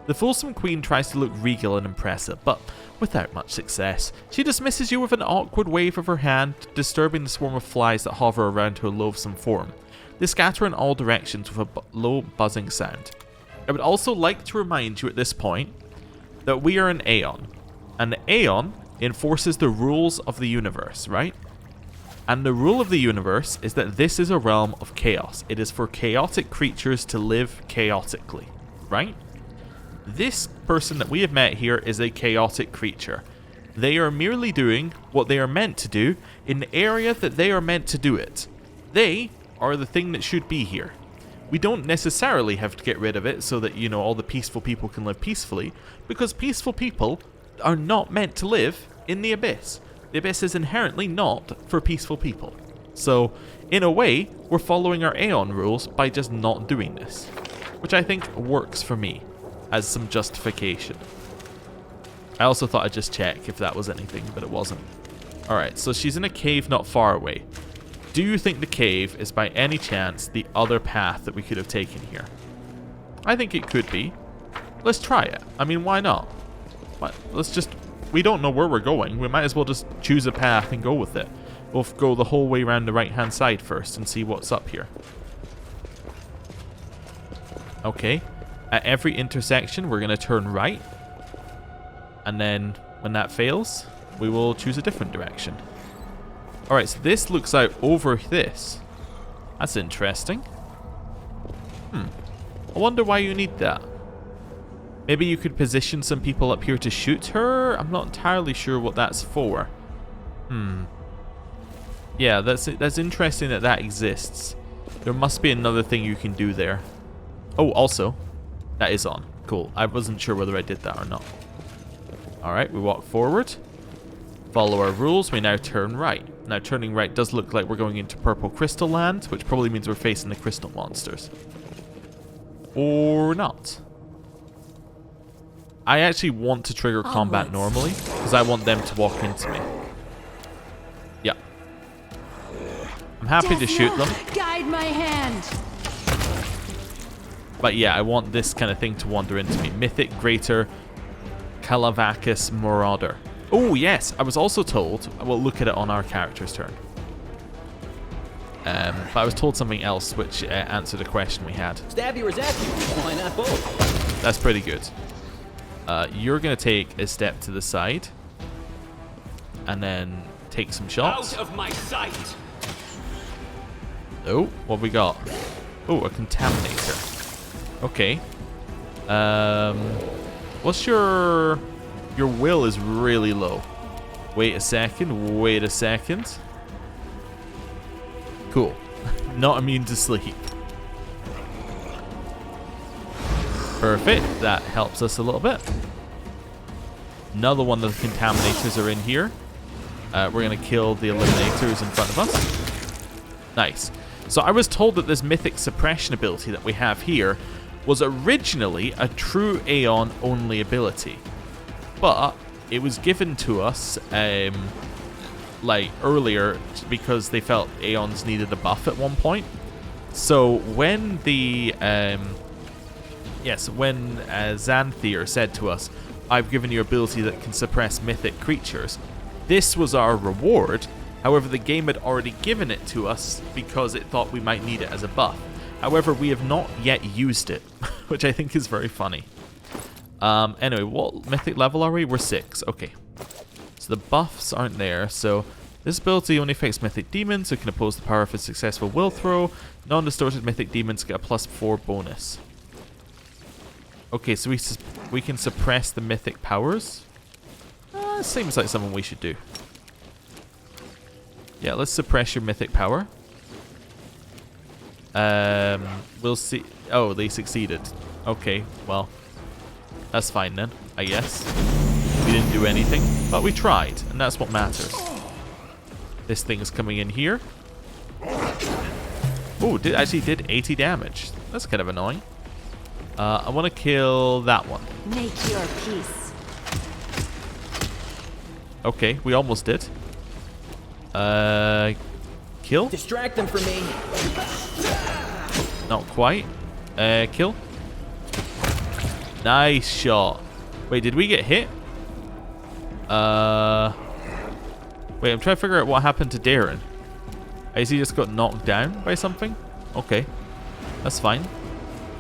The fulsome queen tries to look regal and impressive, but without much success. She dismisses you with an awkward wave of her hand, disturbing the swarm of flies that hover around her loathsome form. They scatter in all directions with a low buzzing sound. I would also like to remind you at this point that we are an Aeon. An Aeon enforces the rules of the universe, right? And the rule of the universe is that this is a realm of chaos. It is for chaotic creatures to live chaotically, right? This person that we have met here is a chaotic creature. They are merely doing what they are meant to do in the area that they are meant to do it. They are the thing that should be here. We don't necessarily have to get rid of it so that, you know, all the peaceful people can live peacefully, because peaceful people are not meant to live in the Abyss. The Abyss is inherently not for peaceful people. So, in a way, we're following our Aeon rules by just not doing this, which I think works for me as some justification. I also thought I'd just check if that was anything, but it wasn't. Alright, so she's in a cave not far away. Do you think the cave is by any chance the other path that we could have taken here? I think it could be. Let's try it. I mean, why not? Let's just... We don't know where we're going. We might as well just choose a path and go with it. We'll go the whole way around the right-hand side first and see what's up here. Okay. At every intersection, we're going to turn right. And then, when that fails, we will choose a different direction. Alright, so this looks out over this. That's interesting. I wonder why you need that. Maybe you could position some people up here to shoot her? I'm not entirely sure what that's for. Yeah, that's interesting that that exists. There must be another thing you can do there. Oh, also, that is on. Cool. I wasn't sure whether I did that or not. Alright, we walk forward. Follow our rules. We now turn right. Now, turning right does look like we're going into Purple Crystal Land, which probably means we're facing the crystal monsters. Or not. I actually want to trigger combat normally, because I want them to walk into me. Yeah. I'm happy to shoot them. Guide my hand. But yeah, I want this kind of thing to wander into me. Mythic Greater Calavacus Marauder. Oh, yes. I was also told... We'll look at it on our character's turn. But I was told something else which answered a question we had. Stab you or zap you? Why not both? That's pretty good. You're going to take a step to the side. And then take some shots. Out of my sight! Oh, what have we got? Oh, a Contaminator. Okay. What's your... Your will is really low. Wait a second. Wait a second. Cool. Not immune to sleep. Perfect. That helps us a little bit. Another one of the Contaminators are in here. We're going to kill the Eliminators in front of us. Nice. So I was told that this Mythic Suppression ability that we have here was originally a true Aeon only ability. But it was given to us like earlier because they felt Aeons needed a buff at one point. So when the Xanthier said to us, I've given you an ability that can suppress mythic creatures, this was our reward. However, the game had already given it to us because it thought we might need it as a buff. However, we have not yet used it, which I think is very funny. Anyway, what mythic level are we? We're 6. Okay. So the buffs aren't there. So this ability only affects mythic demons who can oppose the power of a successful will throw. Non-distorted mythic demons get a +4 bonus. Okay, so we can suppress the mythic powers. Seems like something we should do. Yeah, let's suppress your mythic power. We'll see. Oh, they succeeded. Okay, well. That's fine then, I guess. We didn't do anything, but we tried, and that's what matters. This thing is coming in here. Oh, actually did 80 damage. That's kind of annoying. I want to kill that one. Make your peace. Okay, we almost did. Kill? Distract them for me. Not quite. Kill? Nice shot. Wait, did we get hit? Wait, I'm trying to figure out what happened to Darren. Has he just got knocked down by something? Okay. That's fine.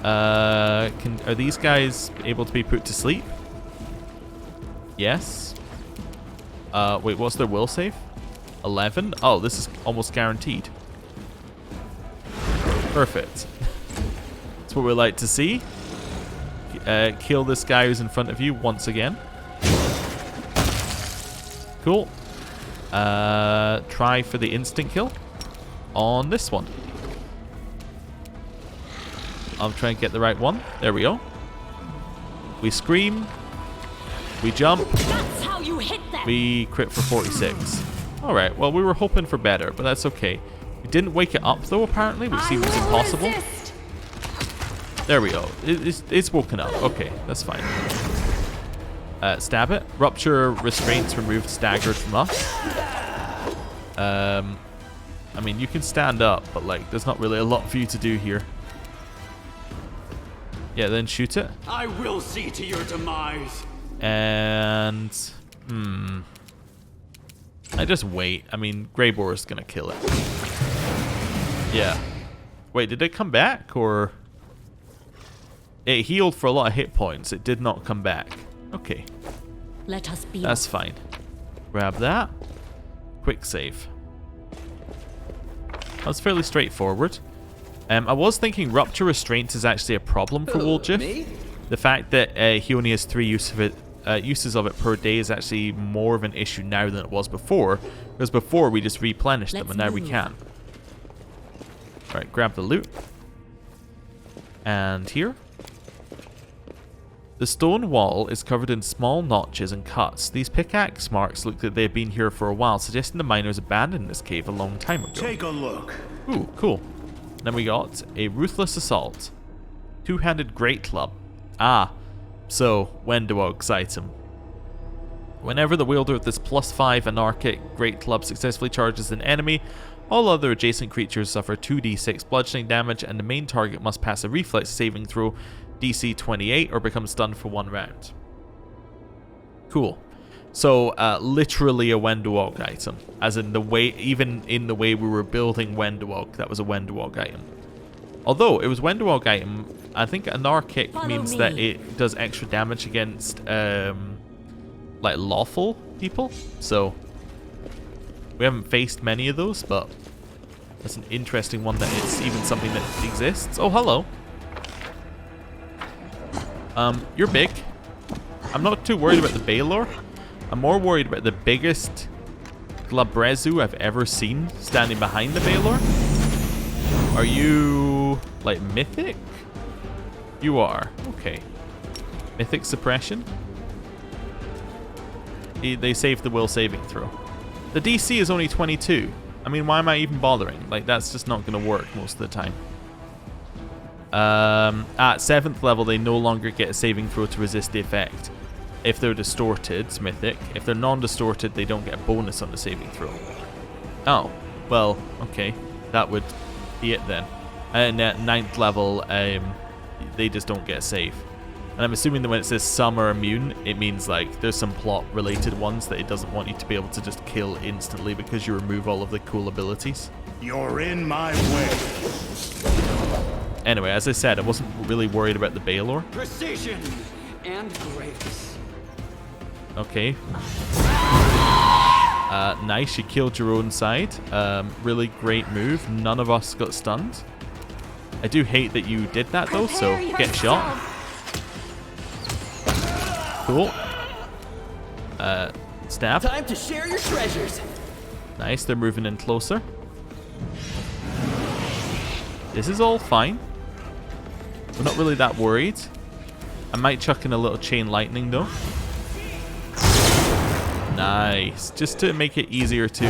Are these guys able to be put to sleep? Yes. Wait, what's their will save? 11? Oh, this is almost guaranteed. Perfect. That's what we like to see. Kill this guy who's in front of you once again. Cool. Try for the instant kill on this one. I'll try and get the right one. There we go. We scream. We jump. That's how you hit them. We crit for 46. Alright, well, we were hoping for better, but that's okay. We didn't wake it up, though, apparently, which seems impossible. Resist. There we go. It's woken up. Okay, that's fine. Stab it. Rupture restraints removed staggered from us. I mean, you can stand up, but like, there's not really a lot for you to do here. Yeah, then shoot it. I will see to your demise. And I just wait. I mean, Grey Boar is gonna kill it. Yeah. Wait, did it come back or? It healed for a lot of hit points. It did not come back. Okay. Let us be. That's fine. Grab that. Quick save. That's fairly straightforward. I was thinking Rupture Restraints is actually a problem for Woljif. The fact that he only has 3 uses of it per day is actually more of an issue now than it was before. Because before we just replenished them, and now we can. Alright, grab the loot. And here. The stone wall is covered in small notches and cuts. These pickaxe marks look like they've been here for a while, suggesting the miners abandoned this cave a long time ago. Take a look. Ooh, cool. Then we got a Ruthless Assault. Two-handed Great Club. Ah, so Wendowog's item. Whenever the wielder of this +5 anarchic Great Club successfully charges an enemy, all other adjacent creatures suffer 2d6 bludgeoning damage, and the main target must pass a reflex saving throw DC 28 or become stunned for 1 round. Cool. So, literally a Wendowog item. As in the way, even in the way we were building Wendowog, that was a Wendowog item. Although, it was Wendowog item, I think anarchic means that it does extra damage against, like, lawful people. So, we haven't faced many of those, but that's an interesting one that it's even something that exists. Oh, hello. You're big. I'm not too worried about the Baylor. I'm more worried about the biggest Glabrezu I've ever seen standing behind the Baylor. Are you, like, mythic? You are. Okay. Mythic suppression. They saved the will saving throw. The DC is only 22. I mean, why am I even bothering? Like, that's just not going to work most of the time. At 7th level, they no longer get a saving throw to resist the effect. If they're distorted, it's mythic. If they're non-distorted, they don't get a bonus on the saving throw. Oh, well, okay. That would be it then. And at 9th level, they just don't get a save. And I'm assuming that when it says some are immune, it means like there's some plot-related ones that it doesn't want you to be able to just kill instantly because you remove all of the cool abilities. You're in my way. Anyway, as I said, I wasn't really worried about the Baylor. Precision and grace. Okay. Nice, you killed your own side. Really great move. None of us got stunned. I do hate that you did that though, so get shot. Cool. Stab. Time to share your treasures. Nice, they're moving in closer. This is all fine. We're not really that worried. I might chuck in a little chain lightning though. Nice. Just to make it easier to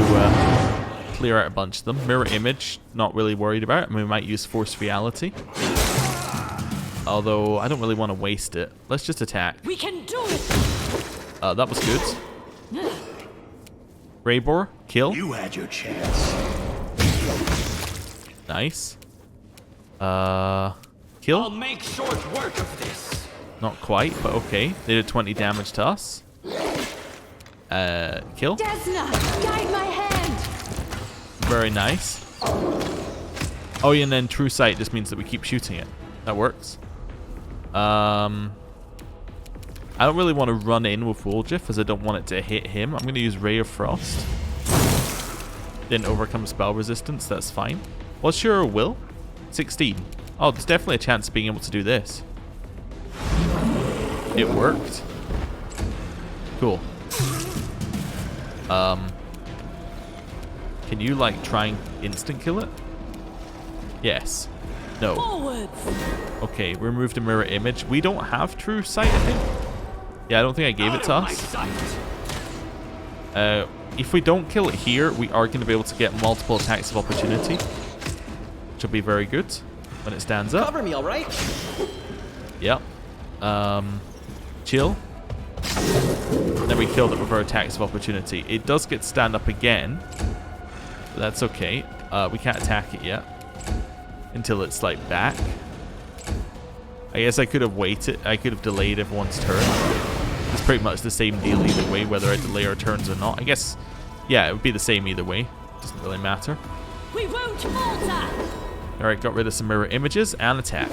clear out a bunch of them. Mirror image, not really worried about. I mean, we might use force reality. Although, I don't really want to waste it. Let's just attack. We can do it. That was good. Greybor, kill. You had your chance. Nice. Kill. I'll make short work of this. Not quite, but okay. They did 20 damage to us. Kill. Desna, guide my hand. Very nice. Oh, yeah, and then true sight just means that we keep shooting it. That works. I don't really want to run in with Woljif as I don't want it to hit him. I'm going to use Ray of Frost. Didn't overcome spell resistance. That's fine. What's your will? 16. Oh, there's definitely a chance of being able to do this. It worked. Cool. Can you, like, try and instant kill it? Yes. No. Forwards. Okay, remove the mirror image. We don't have true sight, I think. Yeah, I don't think I gave it to us. If we don't kill it here, we are going to be able to get multiple attacks of opportunity, which will be very good when it stands up. Cover me, all right? Yep. Chill. Then we killed it with our attacks of opportunity. It does get stand up again, but that's okay. we can't attack it yet until it's like back. I guess I could have waited. I could have delayed everyone's turn. It's pretty much the same deal either way, whether I delay our turns or not. I guess, yeah, it would be the same either way. Doesn't really matter. We won't falter. Alright, got rid of some mirror images and attack.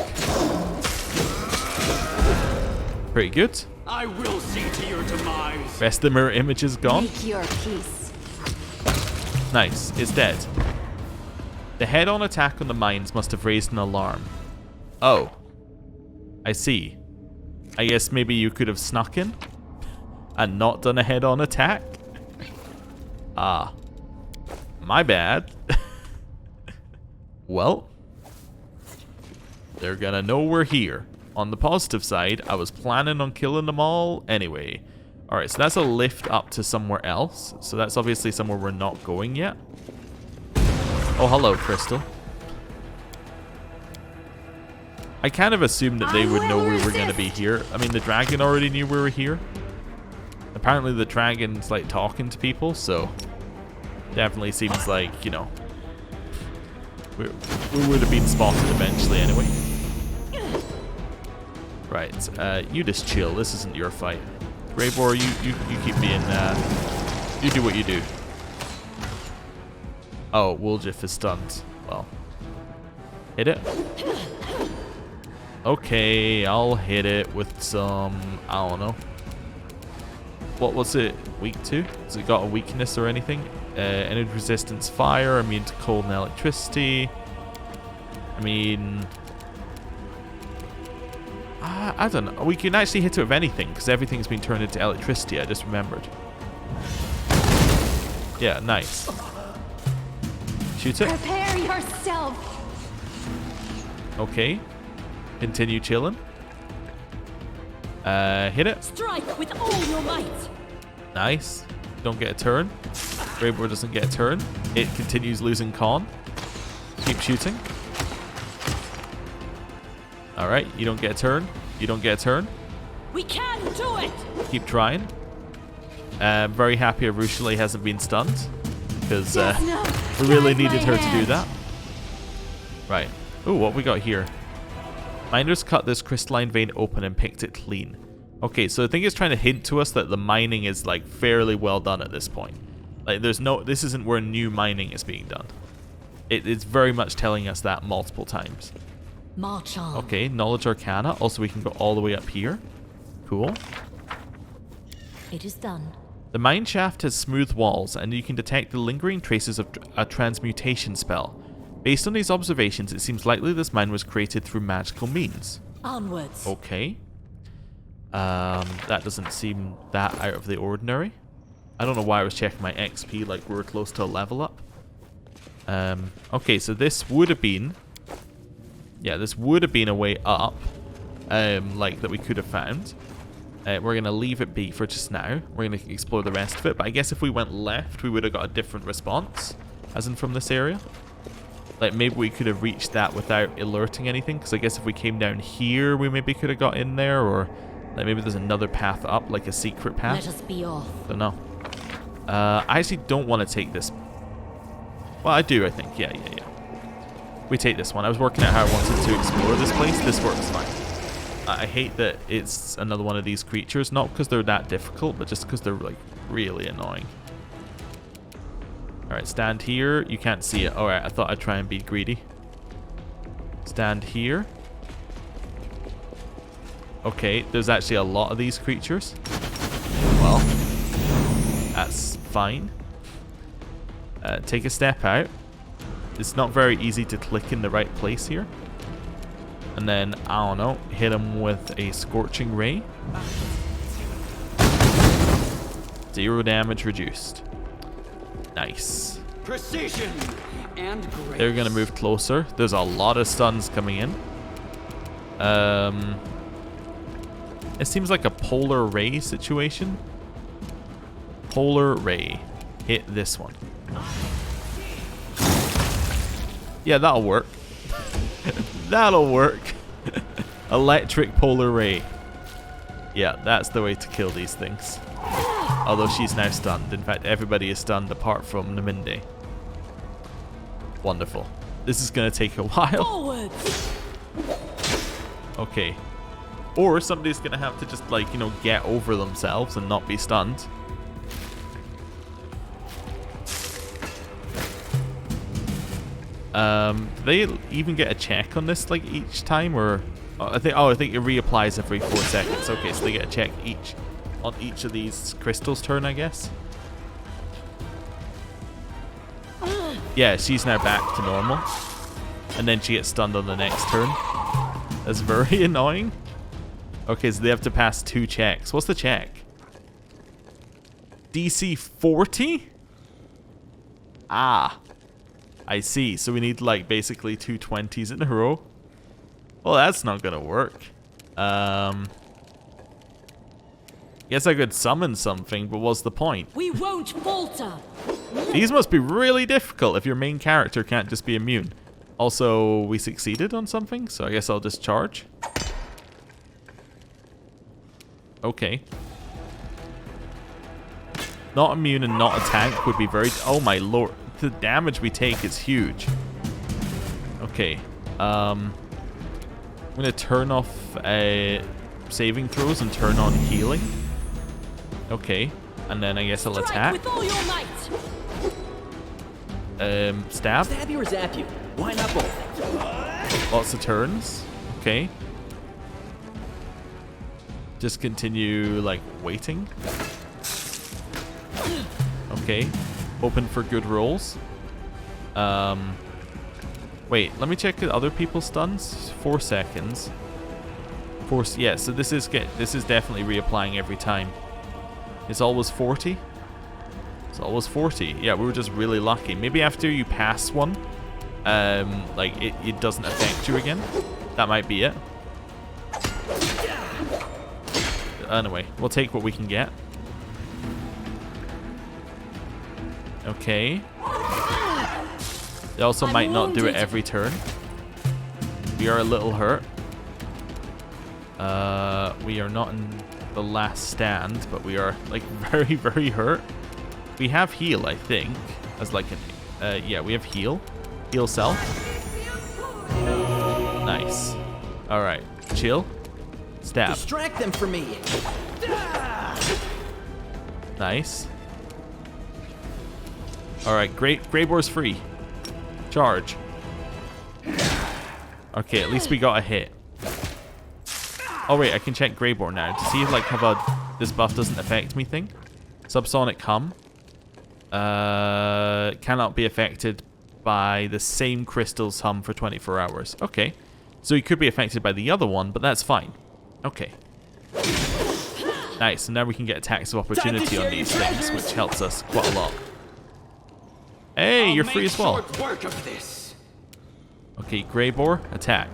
Pretty good. I will see to your demise. Rest of the mirror images gone. Make your peace. Nice, it's dead. The head-on attack on the mines must have raised an alarm. Oh. I see. I guess maybe you could have snuck in and not done a head-on attack? Ah. My bad. Well, they're gonna know we're here. On the positive side, I was planning on killing them all anyway. Alright, so that's a lift up to somewhere else. So that's obviously somewhere we're not going yet. Oh, hello, Crystal. I kind of assumed that they would know we were going to be here. I mean, the dragon already knew we were here. Apparently the dragon's like talking to people, so definitely seems like, you know, we would have been spotted eventually anyway. Right, you just chill. This isn't your fight. Graybor, you keep being, you do what you do. Oh, Woljif is stunned. Well, hit it. Okay, I'll hit it with some, I don't know. What was it weak to? Has it got a weakness or anything? Energy resistance fire, immune to cold and electricity. I mean, I don't know. We can actually hit it with anything because everything's been turned into electricity. I just remembered. Yeah, nice. Shoot it. Prepare yourself. Okay. Continue chilling. Hit it. Strike with all your might. Nice. Don't get a turn. Graybor doesn't get a turn. It continues losing con. Keep shooting. Alright, you don't get a turn. You don't get a turn. We can do it. Keep trying. Very happy Arushale hasn't been stunned. Because we really needed her to do that. Right. Ooh, what we got here? Miners cut this crystalline vein open and picked it clean. Okay, so I think it's trying to hint to us that the mining is like fairly well done at this point. Like there's no, this isn't where new mining is being done. It's very much telling us that multiple times. March on. Okay, knowledge arcana. Also, we can go all the way up here. Cool. It is done. The mine shaft has smooth walls, and you can detect the lingering traces of a transmutation spell. Based on these observations, it seems likely this mine was created through magical means. Onwards. Okay. That doesn't seem that out of the ordinary. I don't know why I was checking my XP like we were close to a level up. Okay, so this would have been... Yeah, this would have been a way up, like that we could have found. We're going to leave it be for just now. We're going to explore the rest of it. But I guess if we went left, we would have got a different response, as in from this area. Like, maybe we could have reached that without alerting anything. Because I guess if we came down here, we maybe could have got in there. Or like maybe there's another path up, like a secret path. Let us be off. Don't know. I actually don't want to take this. Well, I do, I think. Yeah. We take this one. I was working out how I wanted to explore this place. This works fine. I hate that it's another one of these creatures. Not because they're that difficult, but just because they're like really annoying. Alright, stand here. You can't see it. Alright, I thought I'd try and be greedy. Stand here. Okay, there's actually a lot of these creatures. Well, that's fine. Take a step out. It's not very easy to click in the right place here. And then, I don't know, hit him with a Scorching Ray. 0 damage reduced. Nice. Precision and grace. They're going to move closer. There's a lot of stuns coming in. It seems like a Polar Ray situation. Polar Ray. Hit this one. Yeah, that'll work. That'll work. Electric Polar Ray. Yeah, that's the way to kill these things. Although she's now stunned. In fact, everybody is stunned apart from Naminde. Wonderful. This is going to take a while. Forwards. Okay. Or somebody's going to have to just, like, you know, get over themselves and not be stunned. Do they even get a check on this, like, each time? Or I think it reapplies every 4 seconds. Okay, so they get a check on each of these crystals' turn, I guess. Yeah, she's now back to normal. And then she gets stunned on the next turn. That's very annoying. Okay, so they have to pass 2 checks. What's the check? DC 40? Ah. I see. So we need, like, basically 2 20s in a row. Well, that's not gonna work. Guess I could summon something, but what's the point? We won't falter. These must be really difficult if your main character can't just be immune. Also, we succeeded on something, so I guess I'll just charge. Okay. Not immune and not attack would be very... Oh my lord. The damage we take is huge. Okay. I'm going to turn off saving throws and turn on healing. Okay. And then I guess I'll attack. With all your might. Stab. Stab you or zap you? Why not both? Lots of turns. Okay. Just continue, like, waiting. Okay. Open for good rolls. Wait, let me check the other people's stuns. 4 seconds. Yeah, so this is definitely reapplying every time. It's always 40. It's always 40. Yeah, we were just really lucky. Maybe after you pass one, like it doesn't affect you again. That might be it. Anyway, we'll take what we can get. Okay. They also might not do it every turn. We are a little hurt. We are not in the last stand, but we are, like, very, very hurt. We have heal, I think, as like an... yeah, we have heal. Heal self. Nice. Alright. Chill. Stab. Distract them for me. Nice. Alright, Greyboar's free. Charge. Okay, at least we got a hit. Oh wait, I can check Greybor now to see if, like, how about this buff doesn't affect me thing. Subsonic hum. Cannot be affected by the same crystal's hum for 24 hours. Okay. So he could be affected by the other one, but that's fine. Okay. Nice, so now we can get attacks of opportunity on these things, which helps us quite a lot. Hey, you're free as well. Work of this. Okay, Greybor, attack.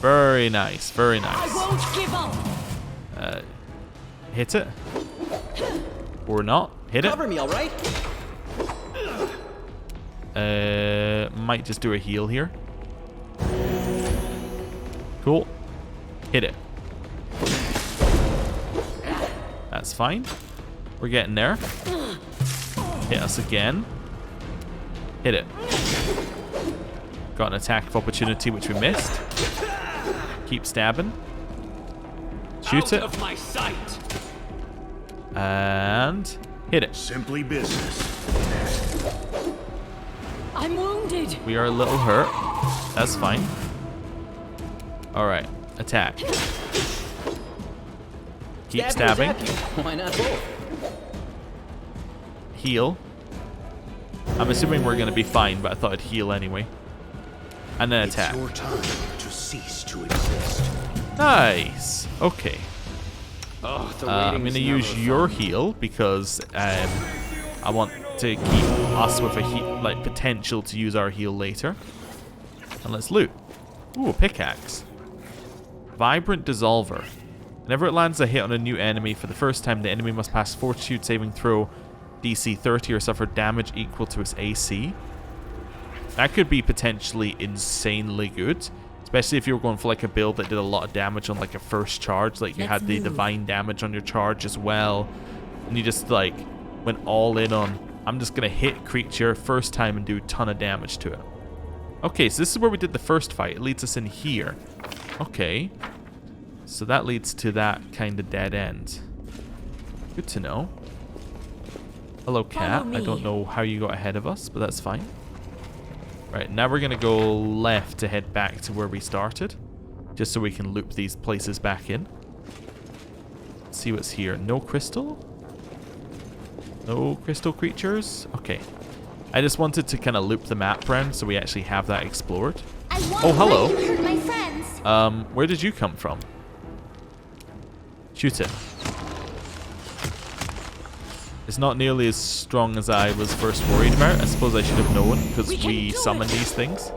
Very nice, very nice. I won't give up. Hit it. Or not. Hit it. Cover me, all right? Might just do a heal here. Cool. Hit it. That's fine. We're getting there. Hit us again. Hit it. Got an attack of opportunity, which we missed. Keep stabbing. Shoot it. Out of my sight. And hit it. Simply business. I'm wounded. We are a little hurt. That's fine. Alright. Attack. Keep Stab you or stabbing. zap you? Why not both? Heal. I'm assuming we're going to be fine, but I thought I'd heal anyway. And then It's attack. your time to cease to exist. Nice. Okay. Oh, the I'm going to use your heal because I want to keep us with a heal, like, potential to use our heal later. And let's loot. Ooh, a pickaxe. Vibrant Dissolver. Whenever it lands a hit on a new enemy for the first time, the enemy must pass Fortitude saving throw DC 30 or suffer damage equal to its AC. That could be potentially insanely good, especially if you were going for, like, a build that did a lot of damage on, like, a first charge, like you had the divine damage on your charge as well, and you just, like, went all in on I'm just going to hit creature first time and do a ton of damage to it. Okay, so this is where we did the first fight. It leads us in here. Okay. So that leads to that kind of dead end. Good to know. Hello, cat. I don't know how you got ahead of us, but that's fine. Right, now we're going to go left to head back to where we started. Just so we can loop these places back in. Let's see what's here. No crystal? No crystal creatures? Okay. I just wanted to kind of loop the map around so we actually have that explored. Oh, hello. My friends. Where did you come from? Shoot it. It's not nearly as strong as I was first worried about. I suppose I should have known because we summon these things.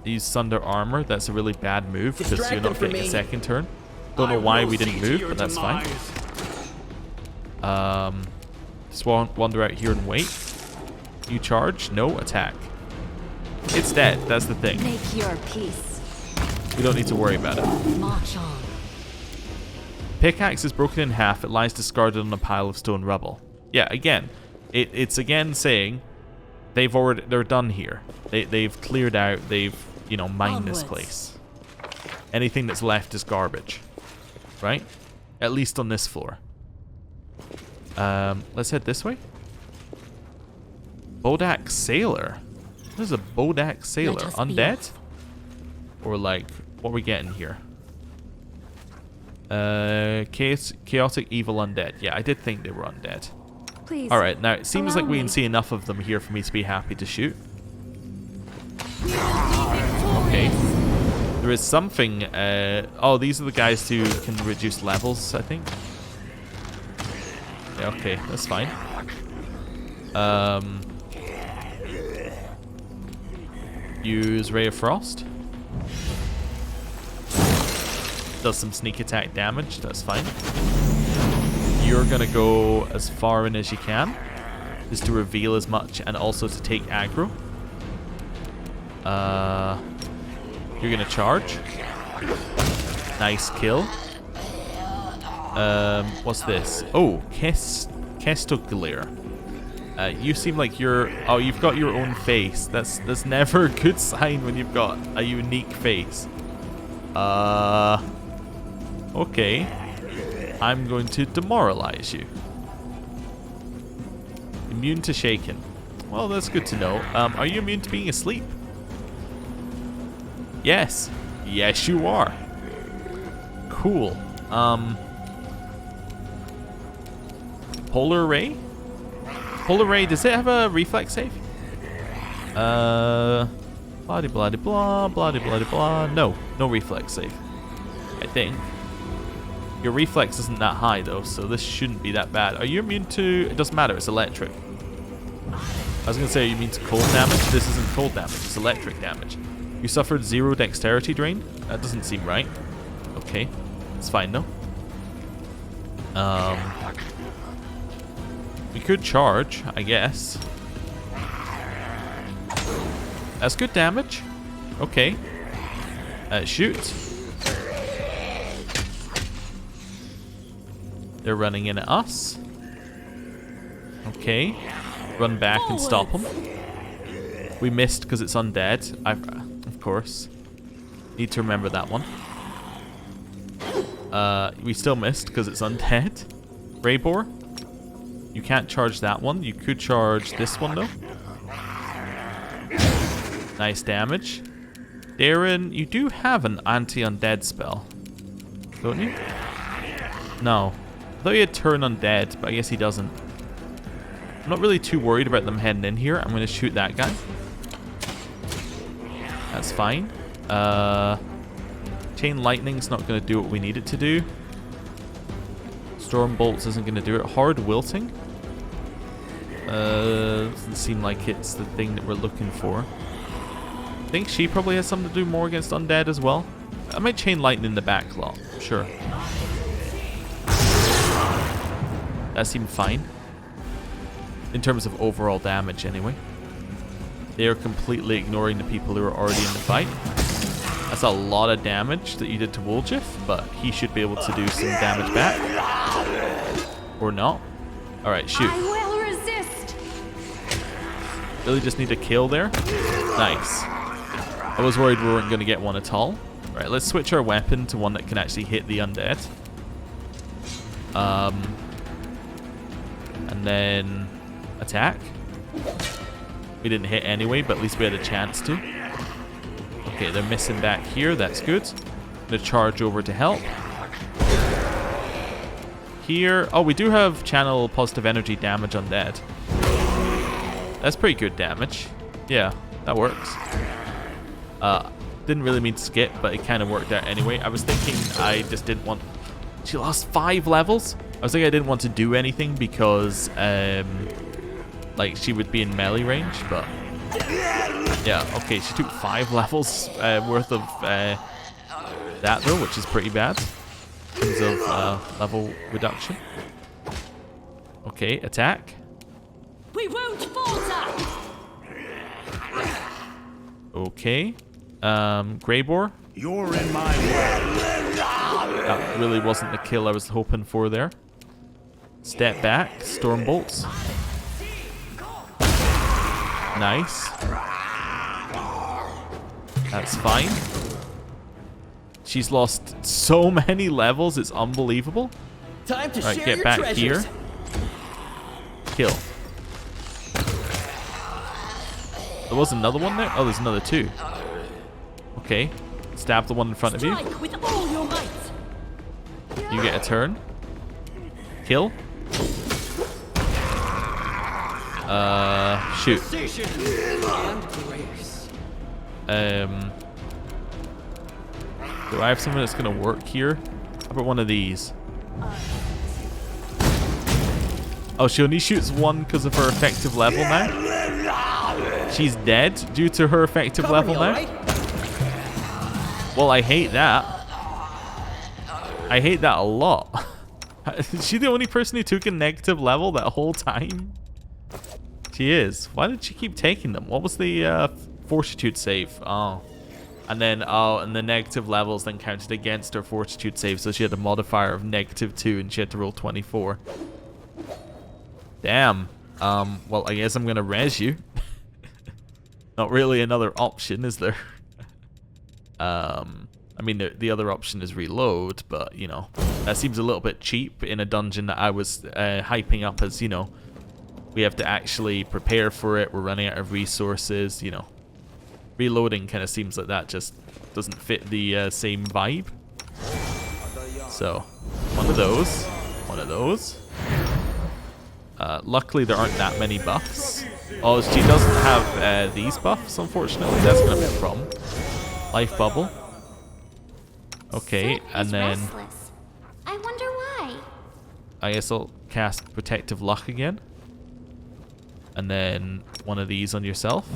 Use Sunder Armor. That's a really bad move because you're not getting a second turn. Don't know why we didn't move, but that's fine. Just wander out here and wait. You charge? No, attack. It's dead. That's the thing. Make your peace. We don't need to worry about it. March on. Pickaxe is broken in half. It lies discarded on a pile of stone rubble. Yeah, again, it's again saying they're done here. They've cleared out. They've mined this place. Anything that's left is garbage, right? At least on this floor. Let's head this way. Bodak Sailor. What is a Bodak Sailor? Undead? Or like, what are we getting here? Chaotic evil undead. Yeah, I did think they were undead. Please. Alright, now it seems like we can me. see enough of them here for me to be happy to shoot. Okay. There is something... oh, these are the guys who can reduce levels, I think. Yeah, okay, that's fine. Use Ray of Frost. Does some sneak attack damage, that's fine. You're gonna go as far in as you can, just to reveal as much and also to take aggro. You're gonna charge. Nice kill. What's this? Oh, Kestogalir. You seem like you've got your own face. That's never a good sign when you've got a unique face. Okay. I'm going to demoralize you. Immune to shaken. Well, that's good to know. Are you immune to being asleep? Yes. Yes, you are. Cool. Polar Ray? Polar Ray, does it have a reflex save? Blah de blah de blah, blah de blah de blah. No reflex save. I think. Your reflex isn't that high though, so this shouldn't be that bad. Are you immune to... It doesn't matter, it's electric. I was gonna say, are you immune to cold damage? This isn't cold damage, it's electric damage. You suffered 0 dexterity drain? That doesn't seem right. Okay, it's fine though. We could charge, I guess. That's good damage. Okay. Shoot. They're running in at us. Okay. Run back and stop them. We missed because it's undead. Of course. Need to remember that one. We still missed because it's undead. Raybor. You can't charge that one. You could charge this one though. Nice damage. Darren, you do have an anti-undead spell, don't you? No. I thought he had turn undead, but I guess he doesn't. I'm not really too worried about them heading in here. I'm going to shoot that guy. That's fine. Chain Lightning's not going to do what we need it to do. Storm Bolts isn't going to do it. Hard Wilting. Doesn't seem like it's the thing that we're looking for. I think she probably has something to do more against undead as well. I might Chain Lightning the back lot. Sure. That seemed fine. In terms of overall damage, anyway. They are completely ignoring the people who are already in the fight. That's a lot of damage that you did to Woljif, but he should be able to do some damage back. Or not. Alright, shoot. I will Really just need a kill there. Nice. I was worried we weren't going to get one at all. Right, let's switch our weapon to one that can actually hit the undead. And then attack. We didn't hit anyway, but at least we had a chance to. Okay, they're missing back here. That's good. I'm going to charge over to help. Here. Oh, we do have channel positive energy damage undead. That's pretty good damage. Yeah, that works. Didn't really mean to skip, but it kind of worked out anyway. I was thinking I just didn't want... She lost 5 levels? I was thinking I didn't want to do anything because, like, she would be in melee range, but... Yeah, okay, she took 5 levels worth of that, though, which is pretty bad. In terms of level reduction. Okay, attack. We won't falter. Okay. Greybore. You're in my way. That really wasn't the kill I was hoping for there. Step back. Storm bolts. Nice. That's fine. She's lost so many levels, it's unbelievable. Time to Alright, share get your back treasures. here. Kill. There was another one there? Oh, there's another 2. Okay. Stab the one in front of you. Strike with all your might. You get a turn. Kill. Shoot. Do I have something that's gonna work here? How about one of these? Oh, she only shoots 1 because of her effective level now? She's dead due to her effective Cover level me, now? all right? Well, I hate that. I hate that a lot. Is she the only person who took a negative level that whole time? She is. Why did she keep taking them? What was the fortitude save? Oh. And then, and the negative levels then counted against her fortitude save, so she had a modifier of -2 and she had to roll 24. Damn. Well, I guess I'm gonna res you. Not really another option, is there? I mean, the other option is reload, but, you know, that seems a little bit cheap in a dungeon that I was hyping up as, you know, we have to actually prepare for it, we're running out of resources, you know. Reloading kind of seems like that just doesn't fit the same vibe. So, one of those. One of those. Luckily, there aren't that many buffs. Oh, she doesn't have these buffs, unfortunately. That's going to be a problem. Life bubble. Okay, Sid and is then restless. I wonder why. I guess I'll cast Protective Luck again. And then one of these on yourself.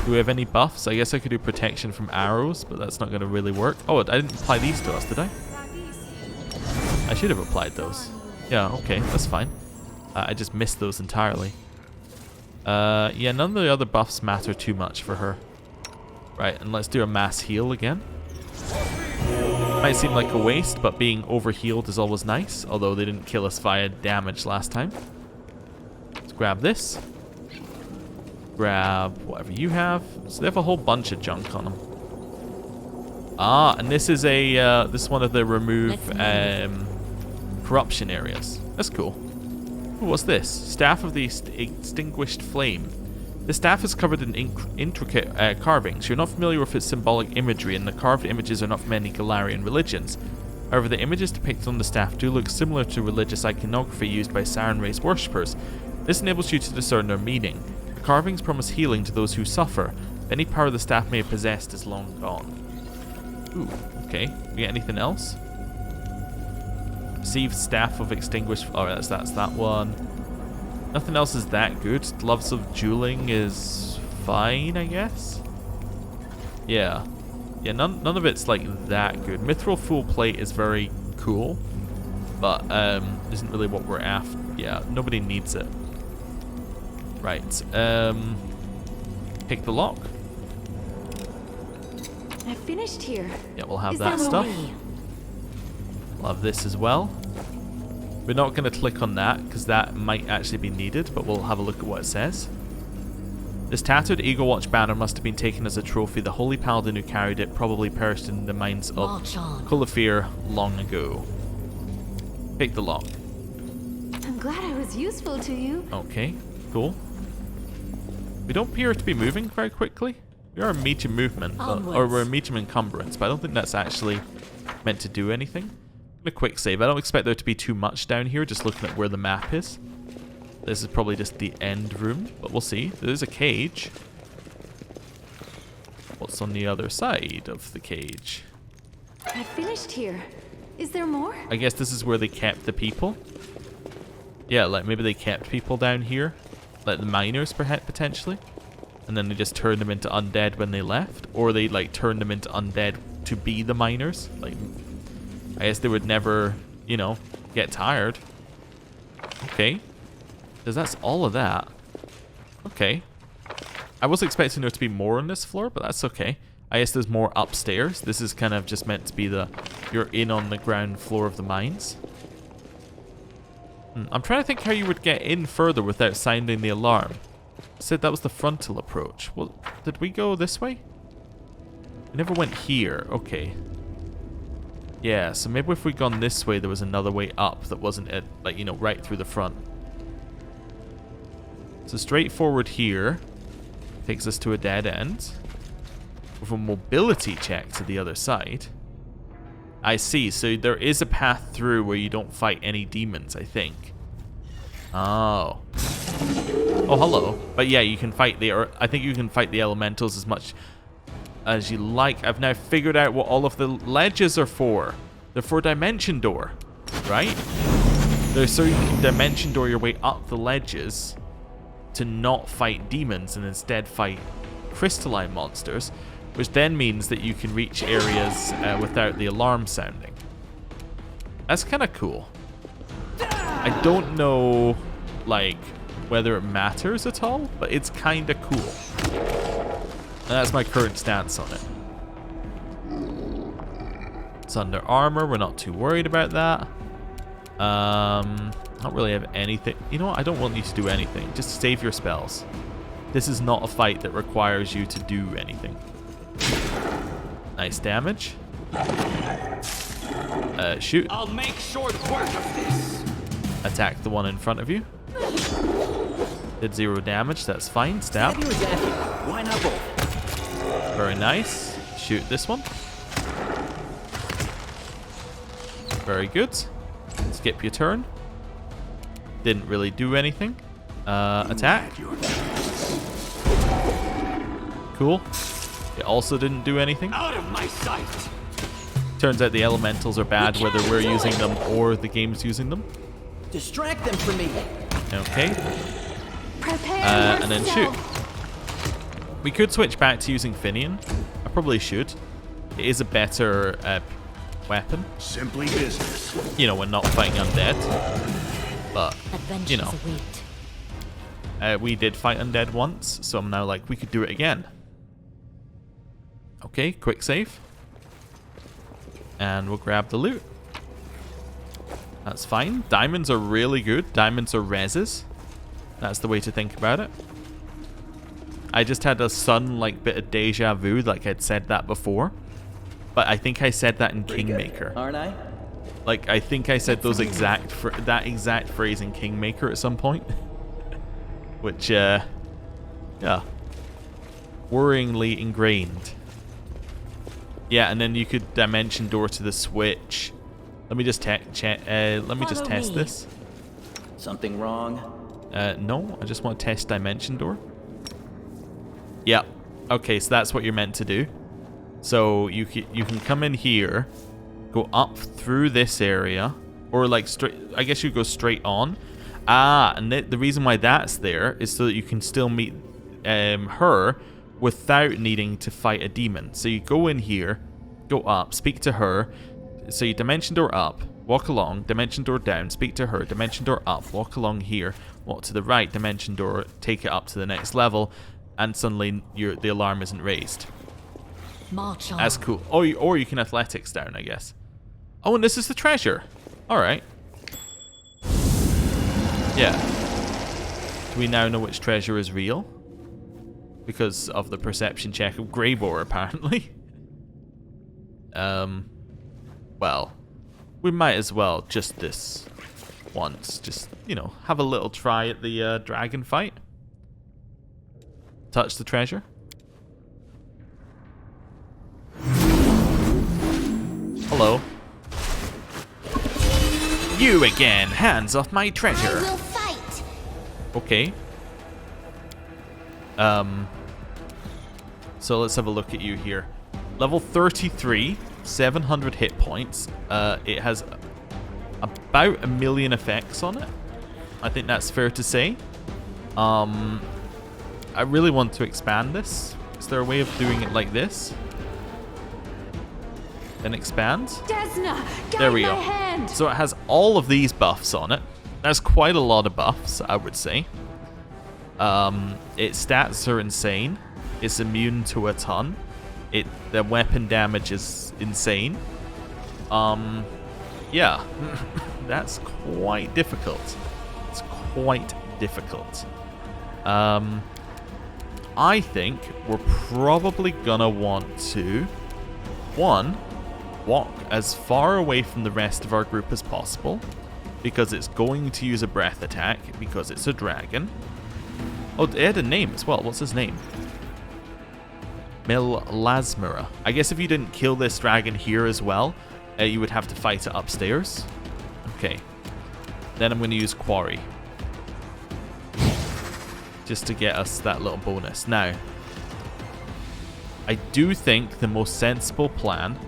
Do we have any buffs? I guess I could do protection from arrows, but that's not going to really work. Oh, I didn't apply these to us, did I? I should have applied those. Yeah, okay, that's fine. I just missed those entirely. Yeah, none of the other buffs matter too much for her. Right, and let's do a mass heal again. Might seem like a waste, but being over-healed is always nice, although they didn't kill us via damage last time. Let's grab this. Grab whatever you have. So they have a whole bunch of junk on them. Ah, and this is a this is one of the remove corruption areas. That's cool. Ooh, what's this? Staff of the Extinguished Flame. The staff is covered in intricate carvings. You're not familiar with its symbolic imagery, and the carved images are not from any Golarion religions. However, the images depicted on the staff do look similar to religious iconography used by Siren race worshippers. This enables you to discern their meaning. The carvings promise healing to those who suffer. Any power the staff may have possessed is long gone. Ooh, okay. We get anything else? Receive Staff of Extinguished... Oh, that's that one. Nothing else is that good. Gloves of Dueling is fine, I guess? Yeah. Yeah, none of it's like that good. Mithril Full Plate is very cool, but isn't really what we're after. Yeah, nobody needs it. Right. Pick the lock. I finished here. Yeah, we'll have Is that there stuff. more? We'll have this as well. We're not going to click on that because that might actually be needed, but we'll have a look at what it says. This tattered Eagle Watch banner must have been taken as a trophy. The holy paladin who carried it probably perished in the mines of March on. Golarion long ago. Pick the lock. I'm glad I was useful to you. Okay, cool. We don't appear to be moving very quickly. We are a medium movement, or we're a medium encumbrance, but I don't think that's actually meant to do anything. I'm gonna quick save. I don't expect there to be too much down here, just looking at where the map is. This is probably just the end room, but we'll see. There's a cage. What's on the other side of the cage? I finished here. Is there more? I guess this is where they kept the people. Yeah, like maybe they kept people down here. Like the miners, perhaps, potentially. And then they just turned them into undead when they left. Or they, like, turned them into undead to be the miners. Like, I guess they would never, you know, get tired. Okay. Because that's all of that. Okay. I was expecting there to be more on this floor, but that's okay. I guess there's more upstairs. This is kind of just meant to be the... You're in on the ground floor of the mines. I'm trying to think how you would get in further without sounding the alarm. I said that was the frontal approach. Well, did we go this way? We never went here. Okay. Yeah, so maybe if we'd gone this way, there was another way up that wasn't, like, you know, right through the front. So straight forward here takes us to a dead end with a mobility check to the other side. I see. So there is a path through where you don't fight any demons, I think. Oh. Oh, hello. But yeah, you can fight I think you can fight the elementals as much as you like. I've now figured out what all of the ledges are for. They're for dimension door, right? They're so you can dimension door your way up the ledges to not fight demons and instead fight crystalline monsters, which then means that you can reach areas without the alarm sounding. That's kind of cool. I don't know, like, whether it matters at all, but it's kind of cool. And that's my current stance on it. It's under armor. We're not too worried about that. Don't really have anything. You know what? I don't want you to do anything. Just save your spells. This is not a fight that requires you to do anything. Nice damage. Shoot. I'll make short work of this. Attack the one in front of you. Did 0 damage. That's fine. Stab. Stab you or zap you? Why not both? Very nice. Shoot this one. Very good. Skip your turn. Didn't really do anything. Attack. Cool. It also didn't do anything. Out of my sight. Turns out the elementals are bad whether we're using them or the game's using them. Distract them for me. Okay. Prepare And then shoot. We could switch back to using Finian. I probably should. It is a better weapon. Simply business. You know, when not fighting undead. But, you know. We did fight undead once, so I'm now like, we could do it again. Okay, quick save. And we'll grab the loot. That's fine. Diamonds are really good. Diamonds are reses. That's the way to think about it. I just had a like bit of deja vu, like I'd said that before. But I think I said that in Kingmaker. Aren't I? Like, I think I said those that exact phrase in Kingmaker at some point. Which, yeah. Worryingly ingrained. Yeah, and then you could dimension door to the switch. Let me just test this. Something wrong? No, I just want to test dimension door. Yeah. Okay, so that's what you're meant to do. So you can come in here, go up through this area, or like straight. I guess you go straight on. And the reason why that's there is so that you can still meet her without needing to fight a demon. So you go in here, go up, speak to her. So you dimension door up, walk along, dimension door down, speak to her, dimension door up, walk along here, walk to the right, dimension door, take it up to the next level, and suddenly the alarm isn't raised. March on. That's cool. Or you can athletics down, I guess. Oh, and this is the treasure. All right. Yeah. We now know which treasure is real. Because of the perception check of Greybore, apparently. Well, we might as well just this once. Just, you know, have a little try at the dragon fight. Touch the treasure. Hello. You again! Hands off my treasure! I will fight. Okay. So let's have a look at you here. Level 33, 700 hit points. It has about 1 million effects on it. I think that's fair to say. I really want to expand this. Is there a way of doing it like this? Then expand. Desna, There we guide go. my hand. So it has all of these buffs on it. That's quite a lot of buffs, I would say. Its stats are insane. It's immune to a ton. The weapon damage is insane. Yeah. That's quite difficult. It's quite difficult. I think we're probably gonna want to, one, walk as far away from the rest of our group as possible, because it's going to use a breath attack, because it's a dragon. Oh, it had a name as well. What's his name? Melasmera. I guess if you didn't kill this dragon here as well, you would have to fight it upstairs. Okay. Then I'm going to use Quarry. Just to get us that little bonus. Now, I do think the most sensible plan,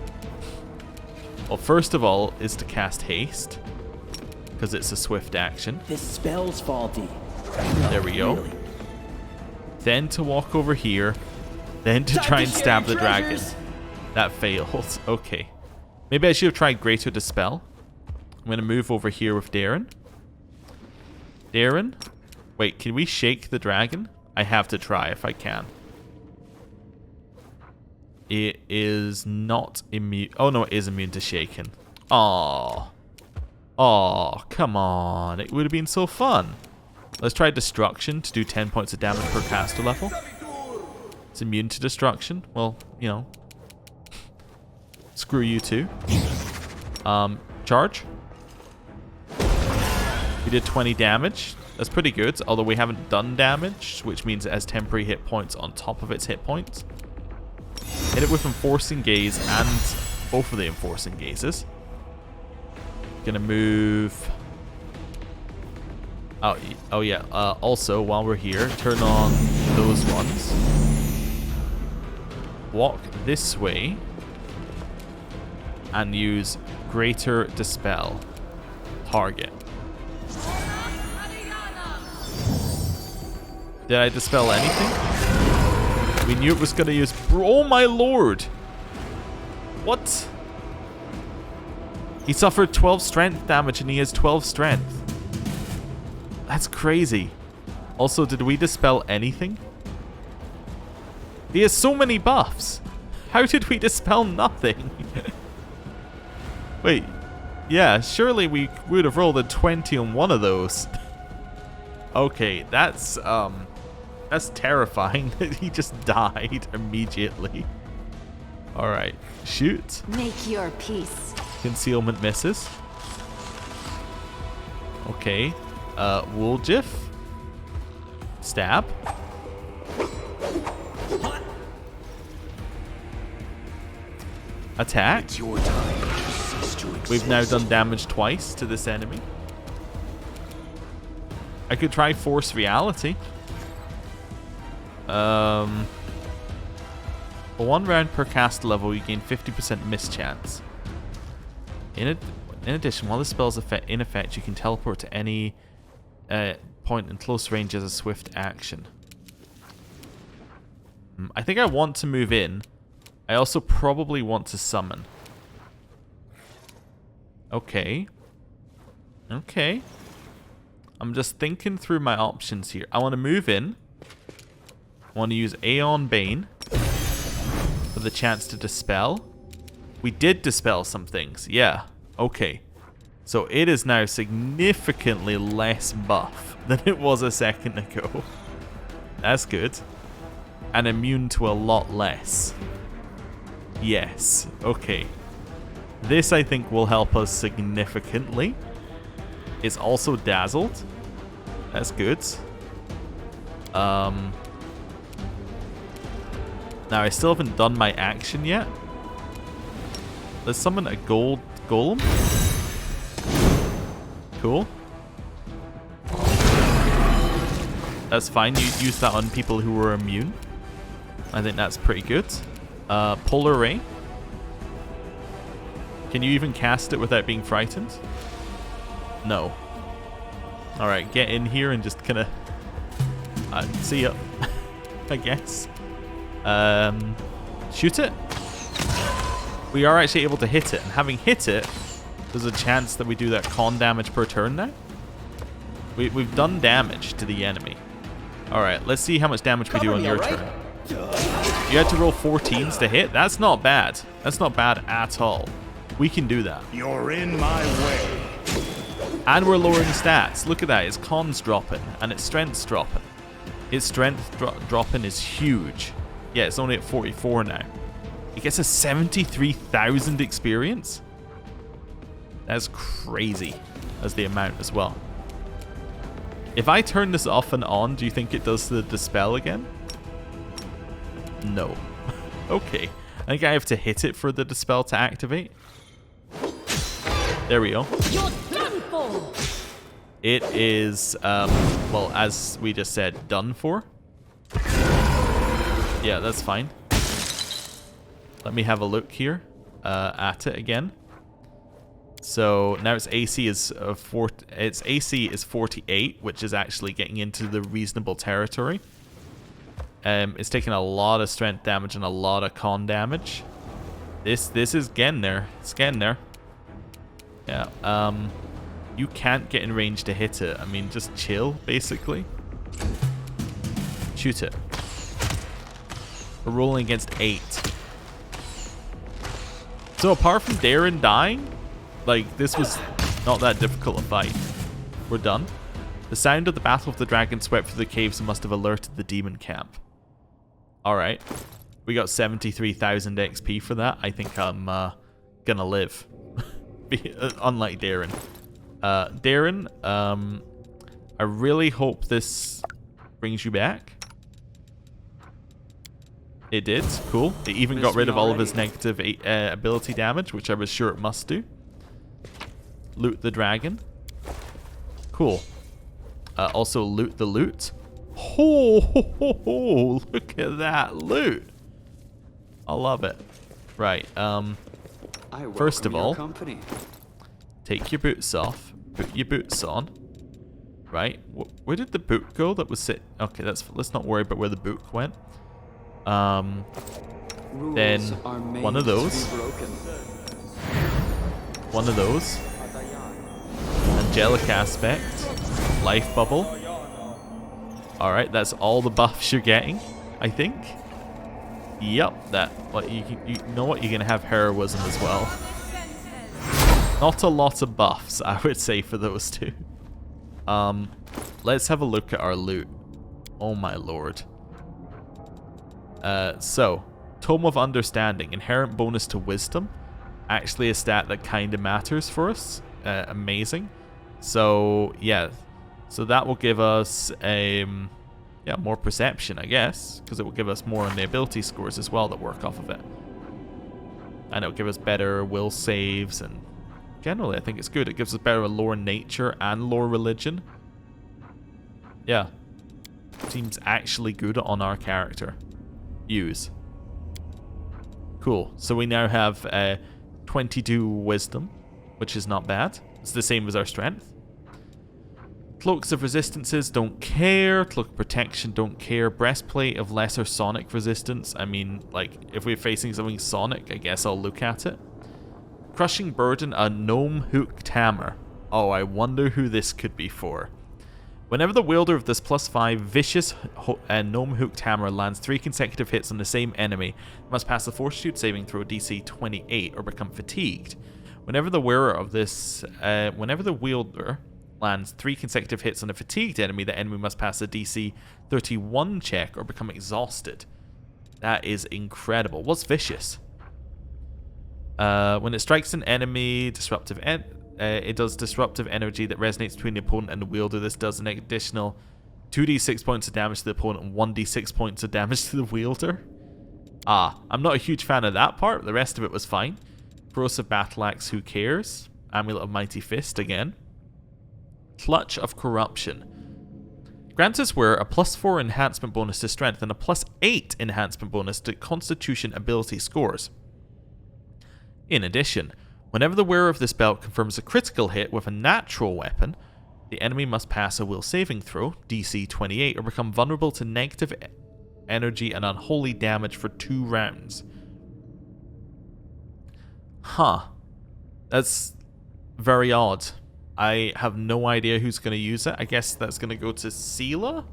well, first of all, is to cast Haste, because it's a swift action. This spell's faulty. There we go. Really? Then to walk over here, then to Time try to and share stab the your dragon. treasures. That failed. Okay. Maybe I should have tried Greater Dispel. I'm going to move over here with Darren. Darren? Wait, can we shake the dragon? I have to try if I can. It is not immune. Oh, no, it is immune to shaking. Aww. Aw, come on. It would have been so fun. Let's try Destruction to do 10 points of damage per caster level. It's immune to Destruction. Well, you know. Screw you too. Charge. We did 20 damage. That's pretty good, although we haven't done damage, which means it has temporary hit points on top of its hit points. Hit it with Enforcing Gaze and both of the Enforcing Gazes. Gonna move... Oh yeah, also, while we're here, turn on those ones. Walk this way. And use Greater Dispel. Target. Did I dispel anything? We knew it was going to use... Oh my lord! What? He suffered 12 strength damage and he has 12 strength. That's crazy. Also, did we dispel anything? He has so many buffs. How did we dispel nothing? Wait. Yeah, surely we would have rolled a 20 on one of those. Okay, that's terrifying that he just died immediately. Alright, shoot. Make your peace. Concealment misses. Okay. Wooljiff. Stab. Attack. It's your time to cease to exist. We've now done damage twice to this enemy. I could try Force Reality. For 1 round per cast level, you gain 50% miss chance. In addition, while the spell's in effect, you can teleport to any point in close range as a swift action. I think I want to move in. I also probably want to summon. Okay. Okay. I'm just thinking through my options here. I want to move in. I want to use Aeon Bane for the chance to dispel. We did dispel some things. Yeah. Okay. So it is now significantly less buff than it was a second ago. That's good. And immune to a lot less. Yes. Okay. This, I think, will help us significantly. It's also dazzled. That's good. Now, I still haven't done my action yet. Let's summon a gold golem. Cool. That's fine. You use that on people who are immune. I think that's pretty good. Polar Ray. Can you even cast it without being frightened? No. Alright, get in here and just kind of... see ya. I guess. Shoot it. We are actually able to hit it. And having hit it, there's a chance that we do that con damage per turn now. We've done damage to the enemy. Alright, let's see how much damage we do on your turn. You had to roll 14s to hit? That's not bad. That's not bad at all. We can do that. You're in my way. And we're lowering stats. Look at that. Its con's dropping and its strength's dropping. Its strength dropping is huge. Yeah, it's only at 44 now. It gets a 73,000 experience. That's crazy as the amount as well. If I turn this off and on, do you think it does the dispel again? No. Okay. I think I have to hit it for the dispel to activate. There we go. You're done for. It is, well, as we just said, done for. Yeah, that's fine. Let me have a look here at it again. So now its AC is 48, which is actually getting into the reasonable territory. It's taking a lot of strength damage and a lot of con damage. This is getting there. It's getting there. Yeah. You can't get in range to hit it. I mean, just chill, basically. Shoot it. We're rolling against 8. So apart from Darren dying, like, this was not that difficult a fight. We're done. The sound of the battle of the dragon swept through the caves and must have alerted the demon camp. Alright. We got 73,000 XP for that. I think I'm gonna live. Unlike Darren. Darren, I really hope this brings you back. It did. Cool. It even got rid of all of his negative ability damage, which I was sure it must do. Loot the dragon. Cool. Also loot the loot. Oh, look at that loot. I love it. Right. First of all, take your boots off. Put your boots on. Right. Where did the boot go? That was it. Okay, let's not worry about where the boot went. Then one of those. One of those. Angelic aspect. Life bubble. Alright, that's all the buffs you're getting, I think. Yep, that. Well, you know what? You're gonna have heroism as well. Not a lot of buffs, I would say, for those two. Let's have a look at our loot. Oh my lord. So, Tome of Understanding, inherent bonus to Wisdom. Actually a stat that kind of matters for us. Amazing. So, yeah. So that will give us more perception, I guess, because it will give us more on the ability scores as well that work off of it. And it will give us better will saves, and generally I think it's good. It gives us better lore nature and lore religion. Yeah. Seems actually good on our character. Use. Cool. So we now have 22 wisdom, which is not bad. It's the same as our strength. Cloaks of Resistances, don't care. Cloak of Protection, don't care. Breastplate of Lesser Sonic Resistance. I mean, like, if we're facing something Sonic, I guess I'll look at it. Crushing Burden, a Gnome Hooked Hammer. Oh, I wonder who this could be for. Whenever the wielder of this +5 vicious Gnome Hooked Hammer lands 3 consecutive hits on the same enemy, it must pass a Fortitude saving throw DC 28 or become fatigued. Whenever the wearer of this, whenever the wielder lands 3 consecutive hits on a fatigued enemy, the enemy must pass a DC 31 check or become exhausted. That is incredible. What's vicious? When it strikes an enemy, it does disruptive energy that resonates between the opponent and the wielder. This does an additional 2d6 points of damage to the opponent and 1d6 points of damage to the wielder. I'm not a huge fan of that part. The rest of it was fine. Corrosive Battle Axe, who cares? Amulet of Mighty Fist again. Clutch of Corruption. Grants its wearer a +4 enhancement bonus to strength and a +8 enhancement bonus to constitution ability scores. In addition, whenever the wearer of this belt confirms a critical hit with a natural weapon, the enemy must pass a will saving throw, DC 28, or become vulnerable to negative energy and unholy damage for 2 rounds. That's very odd. I have no idea who's going to use it. I guess that's going to go to Seela?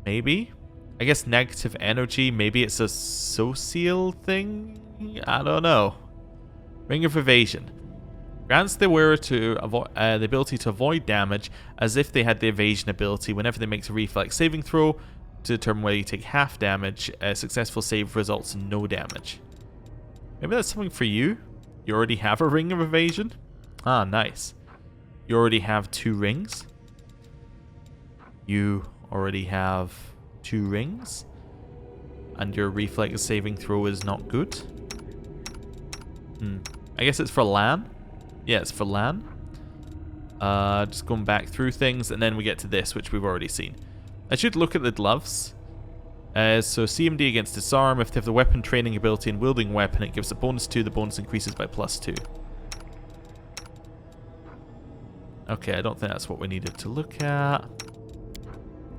Maybe? I guess negative energy, maybe it's a social thing? I don't know. Ring of Evasion. Grants the wearer to the ability to avoid damage as if they had the evasion ability whenever they make a reflex saving throw to determine whether you take half damage. A successful save results in no damage. Maybe that's something for you? You already have a Ring of Evasion? Nice. You already have 2 rings? You already have 2 rings? And your reflex saving throw is not good? I guess it's for LAN? Yeah, it's for LAN. Just going back through things, and then we get to this, which we've already seen. I should look at the gloves. So CMD against disarm. If they have the weapon training ability and wielding weapon, it gives a bonus 2. The bonus increases by +2. Okay, I don't think that's what we needed to look at.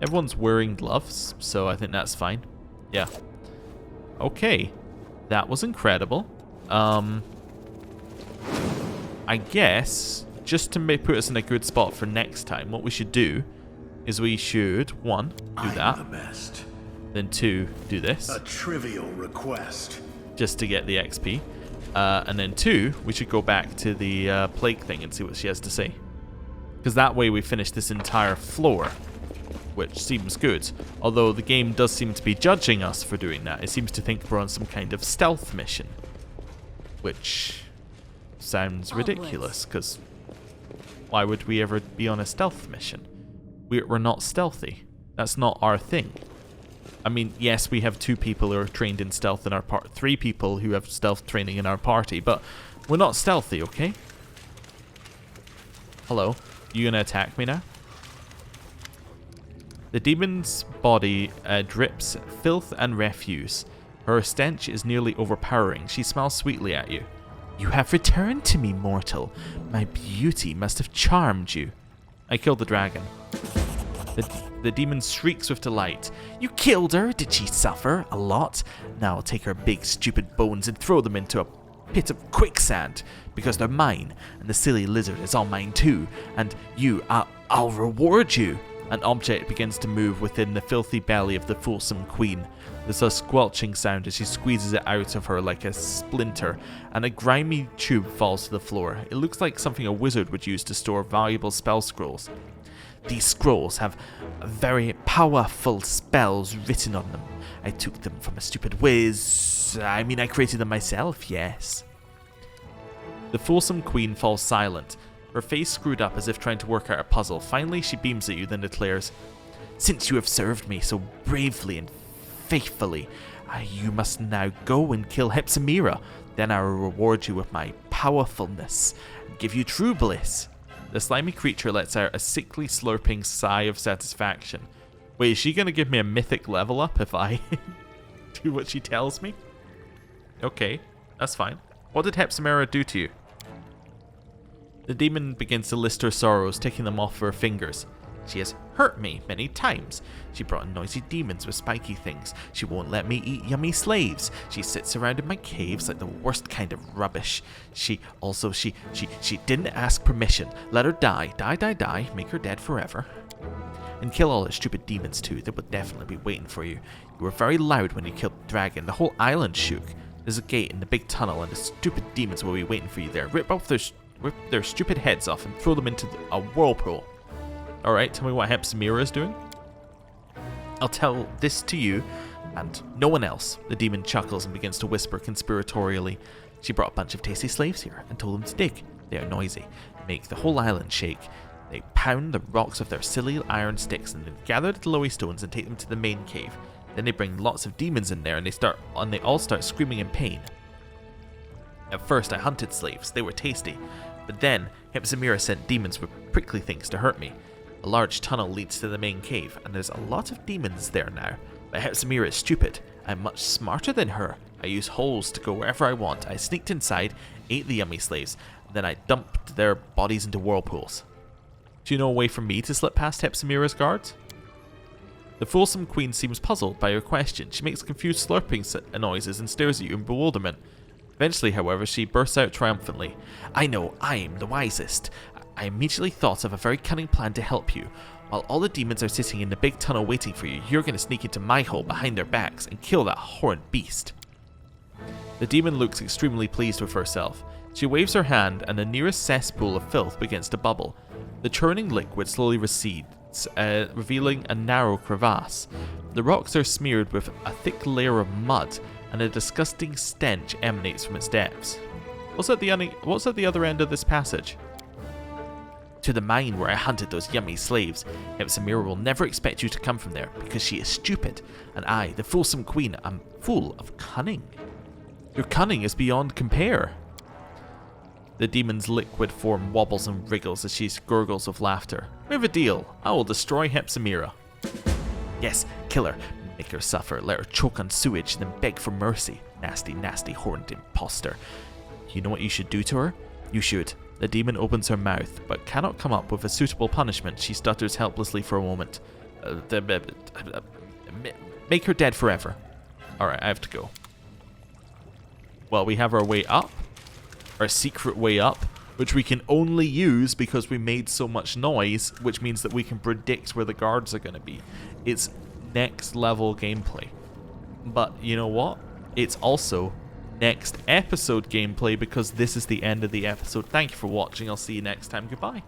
Everyone's wearing gloves, so I think that's fine. Yeah. Okay. That was incredible. I guess, just to put us in a good spot for next time, what we should do is we should, 1, do that. The best. Then 2, do this. A trivial request. Just to get the XP. And then 2, we should go back to the plague thing and see what she has to say. Because that way we finish this entire floor, which seems good. Although the game does seem to be judging us for doing that. It seems to think we're on some kind of stealth mission. Which sounds ridiculous, because why would we ever be on a stealth mission? We're not stealthy. That's not our thing. I mean, yes, we have 2 people who are trained in stealth in our 3 people who have stealth training in our party, but we're not stealthy, okay? Hello? You gonna attack me now? The demon's body drips filth and refuse. Her stench is nearly overpowering. She smells sweetly at you. You have returned to me, mortal. My beauty must have charmed you. I killed the dragon. The demon shrieks with delight. You killed her? Did she suffer a lot? Now I'll take her big stupid bones and throw them into a pit of quicksand, because they're mine, and the silly lizard is all mine too, and I'll reward you. An object begins to move within the filthy belly of the fulsome queen. There's a squelching sound as she squeezes it out of her like a splinter, and a grimy tube falls to the floor. It looks like something a wizard would use to store valuable spell scrolls. These scrolls have very powerful spells written on them. I took them from a stupid whiz. I mean, I created them myself, yes. The fulsome queen falls silent, her face screwed up as if trying to work out a puzzle. Finally, she beams at you, then declares, Since you have served me so bravely and faithfully, you must now go and kill Hepsimira. Then I will reward you with my powerfulness and give you true bliss. The slimy creature lets out a sickly slurping sigh of satisfaction. Wait, is she going to give me a mythic level up if I do what she tells me? Okay, that's fine. What did Hepsimira do to you? The demon begins to list her sorrows, taking them off her fingers. She has hurt me many times. She brought in noisy demons with spiky things. She won't let me eat yummy slaves. She sits around in my caves like the worst kind of rubbish. She didn't ask permission. Let her die, die, make her dead forever. And kill all the stupid demons too. They would definitely be waiting for you. You were very loud when you killed the dragon. The whole island shook. There's a gate in the big tunnel, and the stupid demons will be waiting for you there. Rip their stupid heads off and throw them into a whirlpool. Alright, tell me what Hepzibah is doing. I'll tell this to you, and no one else. The demon chuckles and begins to whisper conspiratorially. She brought a bunch of tasty slaves here and told them to dig. They are noisy, make the whole island shake. They pound the rocks with their silly iron sticks and then gather the glowy stones and take them to the main cave. Then they bring lots of demons in there and they all start screaming in pain. At first I hunted slaves, they were tasty, but then Hepzibah sent demons with prickly things to hurt me. A large tunnel leads to the main cave, and there's a lot of demons there now. But Hepzibah is stupid. I'm much smarter than her. I use holes to go wherever I want. I sneaked inside, ate the yummy slaves, and then I dumped their bodies into whirlpools. Do you know a way for me to slip past Hepzibah's guards? The fulsome queen seems puzzled by your question. She makes confused slurping noises and stares at you in bewilderment. Eventually, however, she bursts out triumphantly. I know, I'm the wisest. I immediately thought of a very cunning plan to help you. While all the demons are sitting in the big tunnel waiting for you, you're going to sneak into my hole behind their backs and kill that horrid beast. The demon looks extremely pleased with herself. She waves her hand and the nearest cesspool of filth begins to bubble. The churning liquid slowly recedes, revealing a narrow crevasse. The rocks are smeared with a thick layer of mud, and a disgusting stench emanates from its depths. What's at the other end of this passage? To the mine where I hunted those yummy slaves. Hepzibah will never expect you to come from there, because she is stupid, and I, the fulsome queen, am full of cunning. Your cunning is beyond compare. The demon's liquid form wobbles and wriggles as she gurgles with laughter. We have a deal. I will destroy Hepzibah. Yes, kill her. Make her suffer. Let her choke on sewage, then beg for mercy. Nasty, nasty, horned imposter. You know what you should do to her? You should. The demon opens her mouth, but cannot come up with a suitable punishment. She stutters helplessly for a moment. Make her dead forever. Alright, I have to go. Well, we have our way up. Our secret way up, which we can only use because we made so much noise, which means that we can predict where the guards are going to be. It's next level gameplay. But you know what? It's also next episode gameplay because this is the end of the episode. Thank you for watching. I'll see you next time. Goodbye.